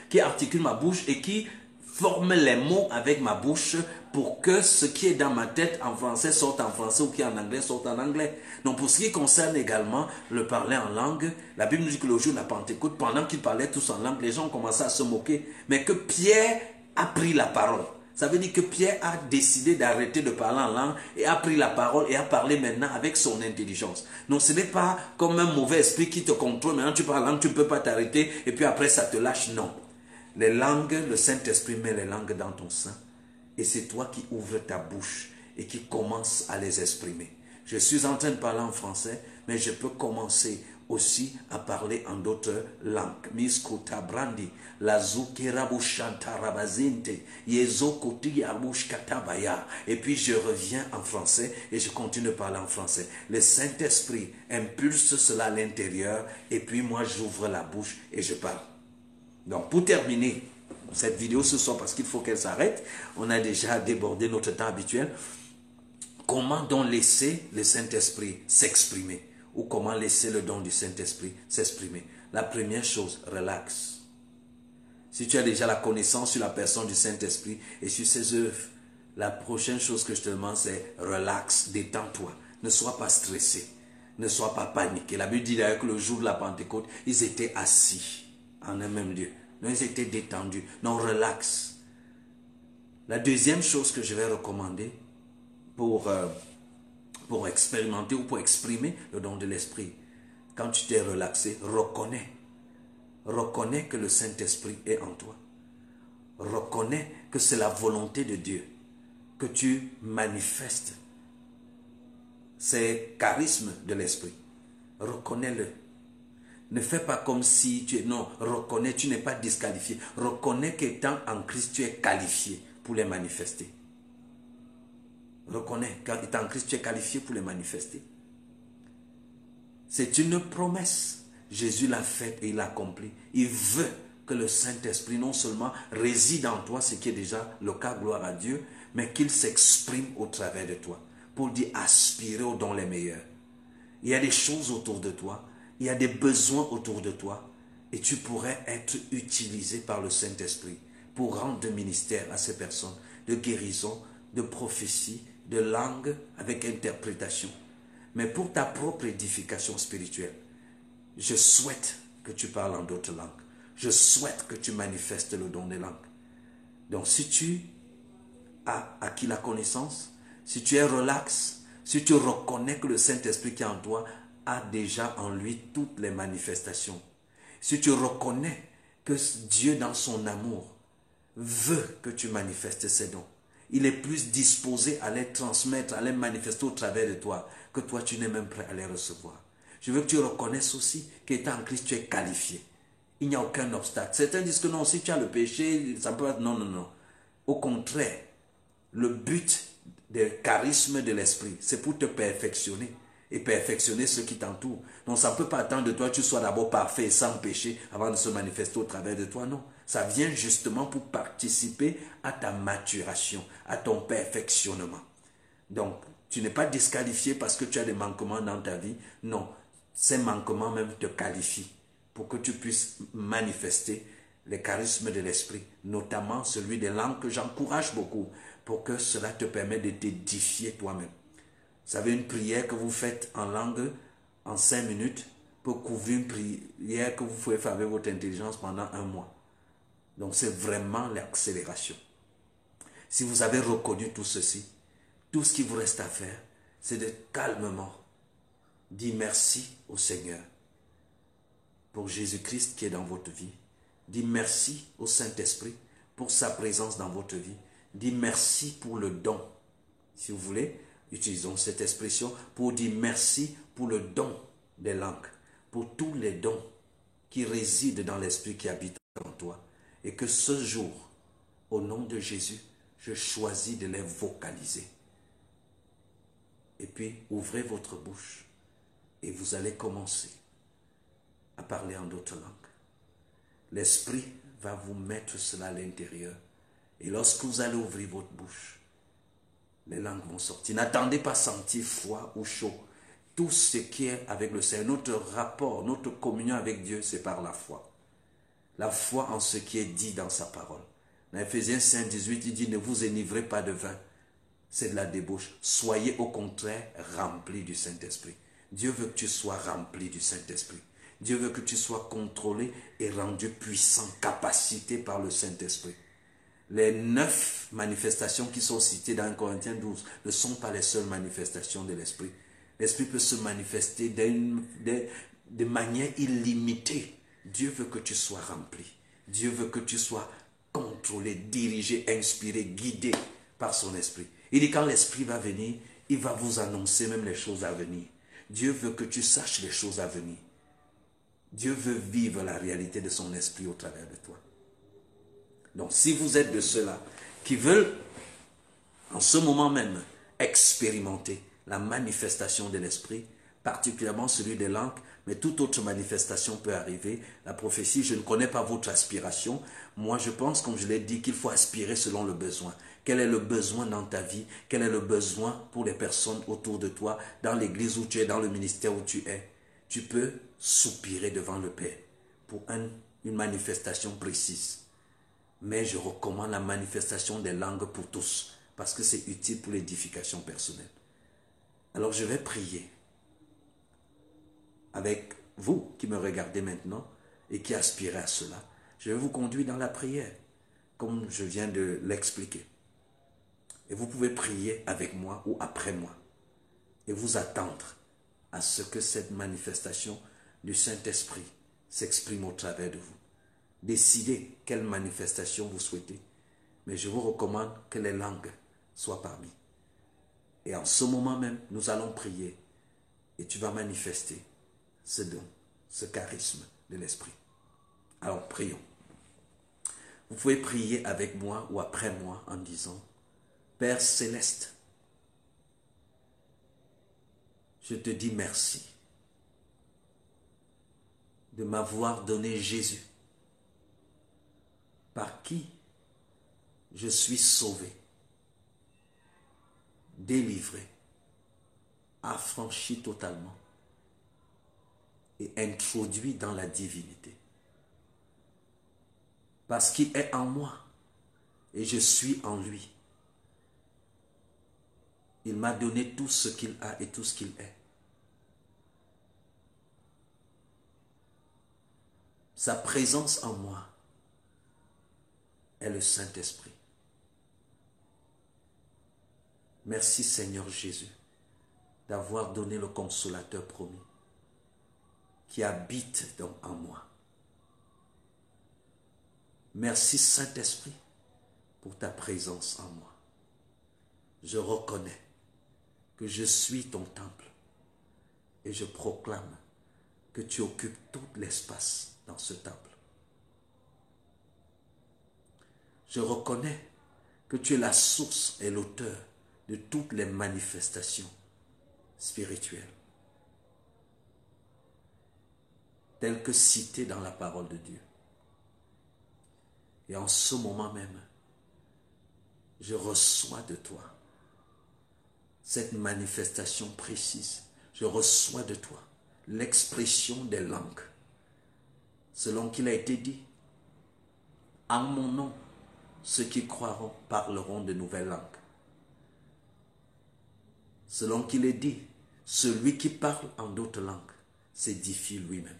qui articule ma bouche et qui forme les mots avec ma bouche pour que ce qui est dans ma tête en français sorte en français ou qui est en anglais sorte en anglais. Donc pour ce qui concerne également le parler en langue, la Bible nous dit que le jour de la Pentecôte, pendant qu'ils parlaient tous en langue, les gens ont commencé à se moquer. Mais que Pierre a pris la parole. Ça veut dire que Pierre a décidé d'arrêter de parler en langue et a pris la parole et a parlé maintenant avec son intelligence. Donc ce n'est pas comme un mauvais esprit qui te contrôle. Maintenant tu parles en langue, tu ne peux pas t'arrêter et puis après ça te lâche. Non. Les langues, le Saint-Esprit met les langues dans ton sein. Et c'est toi qui ouvres ta bouche et qui commences à les exprimer. Je suis en train de parler en français, mais je peux commencer aussi à parler en d'autres langues. Miskuta brandi, et puis je reviens en français et je continue de parler en français. Le Saint-Esprit impulse cela à l'intérieur et puis moi j'ouvre la bouche et je parle. Donc pour terminer cette vidéo ce soir, parce qu'il faut qu'elle s'arrête, on a déjà débordé notre temps habituel. Comment donc laisser le Saint-Esprit s'exprimer? Ou comment laisser le don du Saint-Esprit s'exprimer? La première chose, relax. Si tu as déjà la connaissance sur la personne du Saint-Esprit et sur ses œuvres, la prochaine chose que je te demande c'est relax, détends-toi, ne sois pas stressé, ne sois pas paniqué. La Bible dit d'ailleurs que le jour de la Pentecôte, ils étaient assis en un même lieu. Donc ils étaient détendus. Donc relax. La deuxième chose que je vais recommander pour expérimenter ou pour exprimer le don de l'esprit, quand tu t'es relaxé, reconnais. Reconnais que le Saint-Esprit est en toi. Reconnais que c'est la volonté de Dieu que tu manifestes ces charismes de l'esprit. Reconnais-le. Ne fais pas comme si tu es... Non, reconnais, tu n'es pas disqualifié. Reconnais qu'étant en Christ, tu es qualifié pour les manifester. Reconnais qu'étant en Christ, tu es qualifié pour les manifester. C'est une promesse. Jésus l'a fait et il l'a accompli. Il veut que le Saint-Esprit non seulement réside en toi, ce qui est déjà le cas, gloire à Dieu, mais qu'il s'exprime au travers de toi pour dire aspirer aux dons les meilleurs. Il y a des choses autour de toi, il y a des besoins autour de toi et tu pourrais être utilisé par le Saint-Esprit pour rendre de ministère à ces personnes, de guérison, de prophétie, de langue avec interprétation. Mais pour ta propre édification spirituelle, je souhaite que tu parles en d'autres langues. Je souhaite que tu manifestes le don des langues. Donc si tu as acquis la connaissance, si tu es relax, si tu reconnais que le Saint-Esprit qui est en toi a déjà en lui toutes les manifestations, si tu reconnais que Dieu dans son amour veut que tu manifestes ses dons, il est plus disposé à les transmettre, à les manifester au travers de toi, que toi tu n'es même prêt à les recevoir. Je veux que tu reconnaisses aussi qu'étant en Christ, tu es qualifié. Il n'y a aucun obstacle. Certains disent que non, si tu as le péché, ça peut être... Non, non, non. Au contraire, le but des charismes de l'esprit, c'est pour te perfectionner et perfectionner ceux qui t'entourent. Donc ça ne peut pas attendre de toi que tu sois d'abord parfait et sans péché avant de se manifester au travers de toi. Non, ça vient justement pour participer à ta maturation, à ton perfectionnement. Donc, tu n'es pas disqualifié parce que tu as des manquements dans ta vie. Non, ces manquements même te qualifient pour que tu puisses manifester les charismes de l'esprit, notamment celui des langues que j'encourage beaucoup pour que cela te permette de t'édifier toi-même. Vous savez, une prière que vous faites en langue en 5 minutes peut couvrir une prière que vous pouvez faire avec votre intelligence pendant 1 mois. Donc c'est vraiment l'accélération. Si vous avez reconnu tout ceci, tout ce qui vous reste à faire, c'est de calmement dire merci au Seigneur pour Jésus-Christ qui est dans votre vie. Dis merci au Saint-Esprit pour sa présence dans votre vie. Dis merci pour le don. Si vous voulez, utilisons cette expression pour dire merci pour le don des langues, pour tous les dons qui résident dans l'Esprit qui habite en toi. Et que ce jour, au nom de Jésus, je choisis de les vocaliser. Et puis, ouvrez votre bouche et vous allez commencer à parler en d'autres langues. L'Esprit va vous mettre cela à l'intérieur. Et lorsque vous allez ouvrir votre bouche, les langues vont sortir. N'attendez pas sentir froid ou chaud. Tout ce qui est avec le Seigneur, notre rapport, notre communion avec Dieu, c'est par la foi. La foi en ce qui est dit dans sa parole. Dans Ephésiens 5, 18, il dit, ne vous enivrez pas de vin. C'est de la débauche. Soyez au contraire remplis du Saint-Esprit. Dieu veut que tu sois rempli du Saint-Esprit. Dieu veut que tu sois contrôlé et rendu puissant, capacité par le Saint-Esprit. Les 9 manifestations qui sont citées dans 1 Corinthiens 12 ne sont pas les seules manifestations de l'Esprit. L'Esprit peut se manifester de manière illimitée. Dieu veut que tu sois rempli. Dieu veut que tu sois contrôlé, dirigé, inspiré, guidé par son Esprit. Il dit quand l'Esprit va venir, il va vous annoncer même les choses à venir. Dieu veut que tu saches les choses à venir. Dieu veut vivre la réalité de son Esprit au travers de toi. Donc si vous êtes de ceux-là qui veulent en ce moment même expérimenter la manifestation de l'Esprit, particulièrement celui des langues, mais toute autre manifestation peut arriver. La prophétie, je ne connais pas votre aspiration. Moi, je pense, comme je l'ai dit, qu'il faut aspirer selon le besoin. Quel est le besoin dans ta vie? Quel est le besoin pour les personnes autour de toi, dans l'église où tu es, dans le ministère où tu es? Tu peux soupirer devant le Père pour une manifestation précise. Mais je recommande la manifestation des langues pour tous, parce que c'est utile pour l'édification personnelle. Alors je vais prier avec vous qui me regardez maintenant et qui aspirez à cela. Je vais vous conduire dans la prière, comme je viens de l'expliquer. Et vous pouvez prier avec moi ou après moi et vous attendre à ce que cette manifestation du Saint-Esprit s'exprime au travers de vous. Décidez quelle manifestation vous souhaitez. Mais je vous recommande que les langues soient parmi. Et en ce moment même, nous allons prier. Et tu vas manifester ce don, ce charisme de l'Esprit. Alors, prions. Vous pouvez prier avec moi ou après moi en disant, Père Céleste, je te dis merci de m'avoir donné Jésus, par qui je suis sauvé, délivré, affranchi totalement et introduit dans la divinité. Parce qu'il est en moi et je suis en lui. Il m'a donné tout ce qu'il a et tout ce qu'il est. Sa présence en moi est le Saint-Esprit. Merci Seigneur Jésus d'avoir donné le consolateur promis qui habite donc en moi. Merci Saint-Esprit pour ta présence en moi. Je reconnais que je suis ton temple et je proclame que tu occupes tout l'espace dans ce temple. Je reconnais que tu es la source et l'auteur de toutes les manifestations spirituelles, telles que citées dans la parole de Dieu. Et en ce moment même, je reçois de toi cette manifestation précise. Je reçois de toi l'expression des langues, selon qu'il a été dit, en mon nom, ceux qui croiront parleront de nouvelles langues. Selon qu'il est dit, celui qui parle en d'autres langues s'édifie lui-même.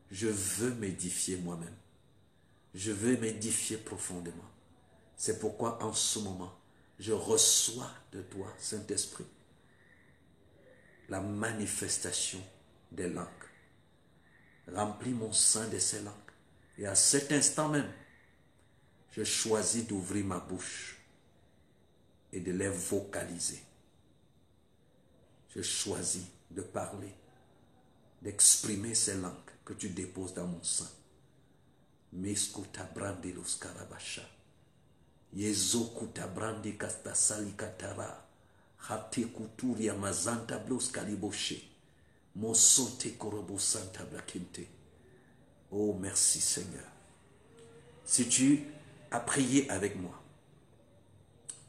Je veux m'édifier moi-même. Je veux m'édifier profondément. C'est pourquoi en ce moment, je reçois de toi, Saint-Esprit, la manifestation des langues. Remplis mon sein de ces langues. Et à cet instant même, je choisis d'ouvrir ma bouche et de les vocaliser. Je choisis de parler, d'exprimer ces langues que tu déposes dans mon sein. Meskuta brandelos karabasha. Yezokuta brandi kastasali katara. Hate kuturia mazanta blos kaliboshe. Mosote korobo santa brakinte. Oh, merci Seigneur. Si tu as prié avec moi,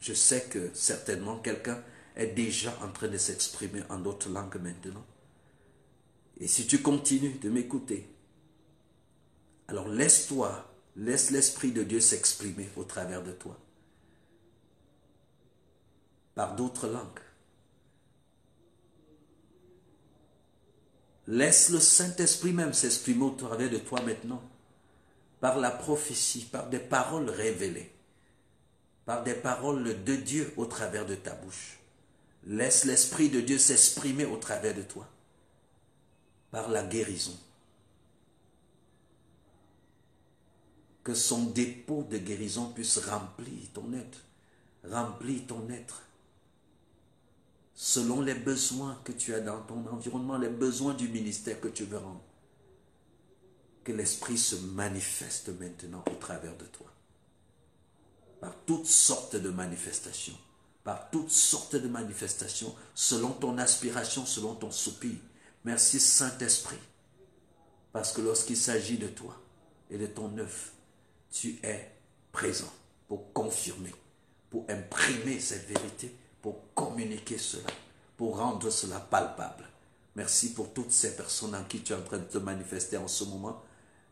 je sais que certainement quelqu'un est déjà en train de s'exprimer en d'autres langues maintenant. Et si tu continues de m'écouter, alors laisse l'Esprit de Dieu s'exprimer au travers de toi, par d'autres langues. Laisse le Saint-Esprit même s'exprimer au travers de toi maintenant, par la prophétie, par des paroles révélées, par des paroles de Dieu au travers de ta bouche. Laisse l'Esprit de Dieu s'exprimer au travers de toi, par la guérison. Que son dépôt de guérison puisse remplir ton être, selon les besoins que tu as dans ton environnement, les besoins du ministère que tu veux rendre. Que l'Esprit se manifeste maintenant au travers de toi, par toutes sortes de manifestations, selon ton aspiration, selon ton soupir. Merci Saint-Esprit, parce que lorsqu'il s'agit de toi et de ton œuvre, tu es présent pour confirmer, pour imprimer cette vérité, pour communiquer cela, pour rendre cela palpable. Merci pour toutes ces personnes en qui tu es en train de te manifester en ce moment.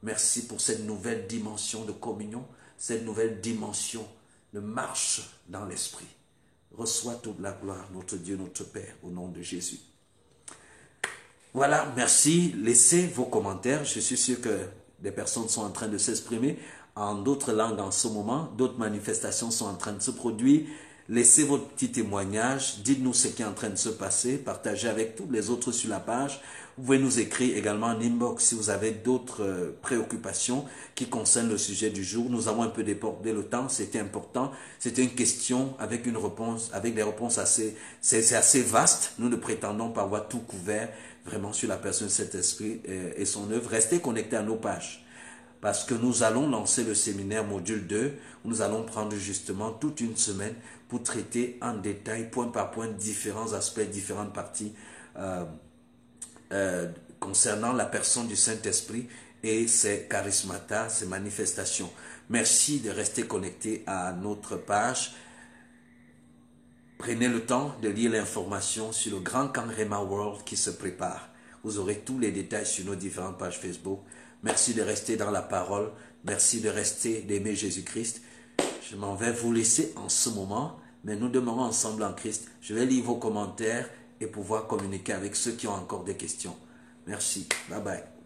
Merci pour cette nouvelle dimension de communion, cette nouvelle dimension de marche dans l'Esprit. Reçois toute la gloire, notre Dieu, notre Père, au nom de Jésus. Voilà, merci. Laissez vos commentaires. Je suis sûr que des personnes sont en train de s'exprimer en d'autres langues en ce moment. D'autres manifestations sont en train de se produire. Laissez votre petit témoignage. Dites-nous ce qui est en train de se passer. Partagez avec tous les autres sur la page. Vous pouvez nous écrire également en inbox si vous avez d'autres préoccupations qui concernent le sujet du jour. Nous avons un peu débordé le temps. C'était important. C'était une question avec une réponse, avec des réponses assez, c'est assez vaste. Nous ne prétendons pas avoir tout couvert vraiment sur la personne de cet esprit et son œuvre. Restez connectés à nos pages. Parce que nous allons lancer le séminaire module 2, où nous allons prendre justement toute une semaine pour traiter en détail, point par point, différents aspects, différentes parties concernant la personne du Saint-Esprit et ses charismata, ses manifestations. Merci de rester connecté à notre page. Prenez le temps de lire l'information sur le grand camp Rhema World qui se prépare. Vous aurez tous les détails sur nos différentes pages Facebook. Merci de rester dans la parole. Merci de rester, d'aimer Jésus-Christ. Je m'en vais vous laisser en ce moment, mais nous demeurons ensemble en Christ. Je vais lire vos commentaires et pouvoir communiquer avec ceux qui ont encore des questions. Merci. Bye bye.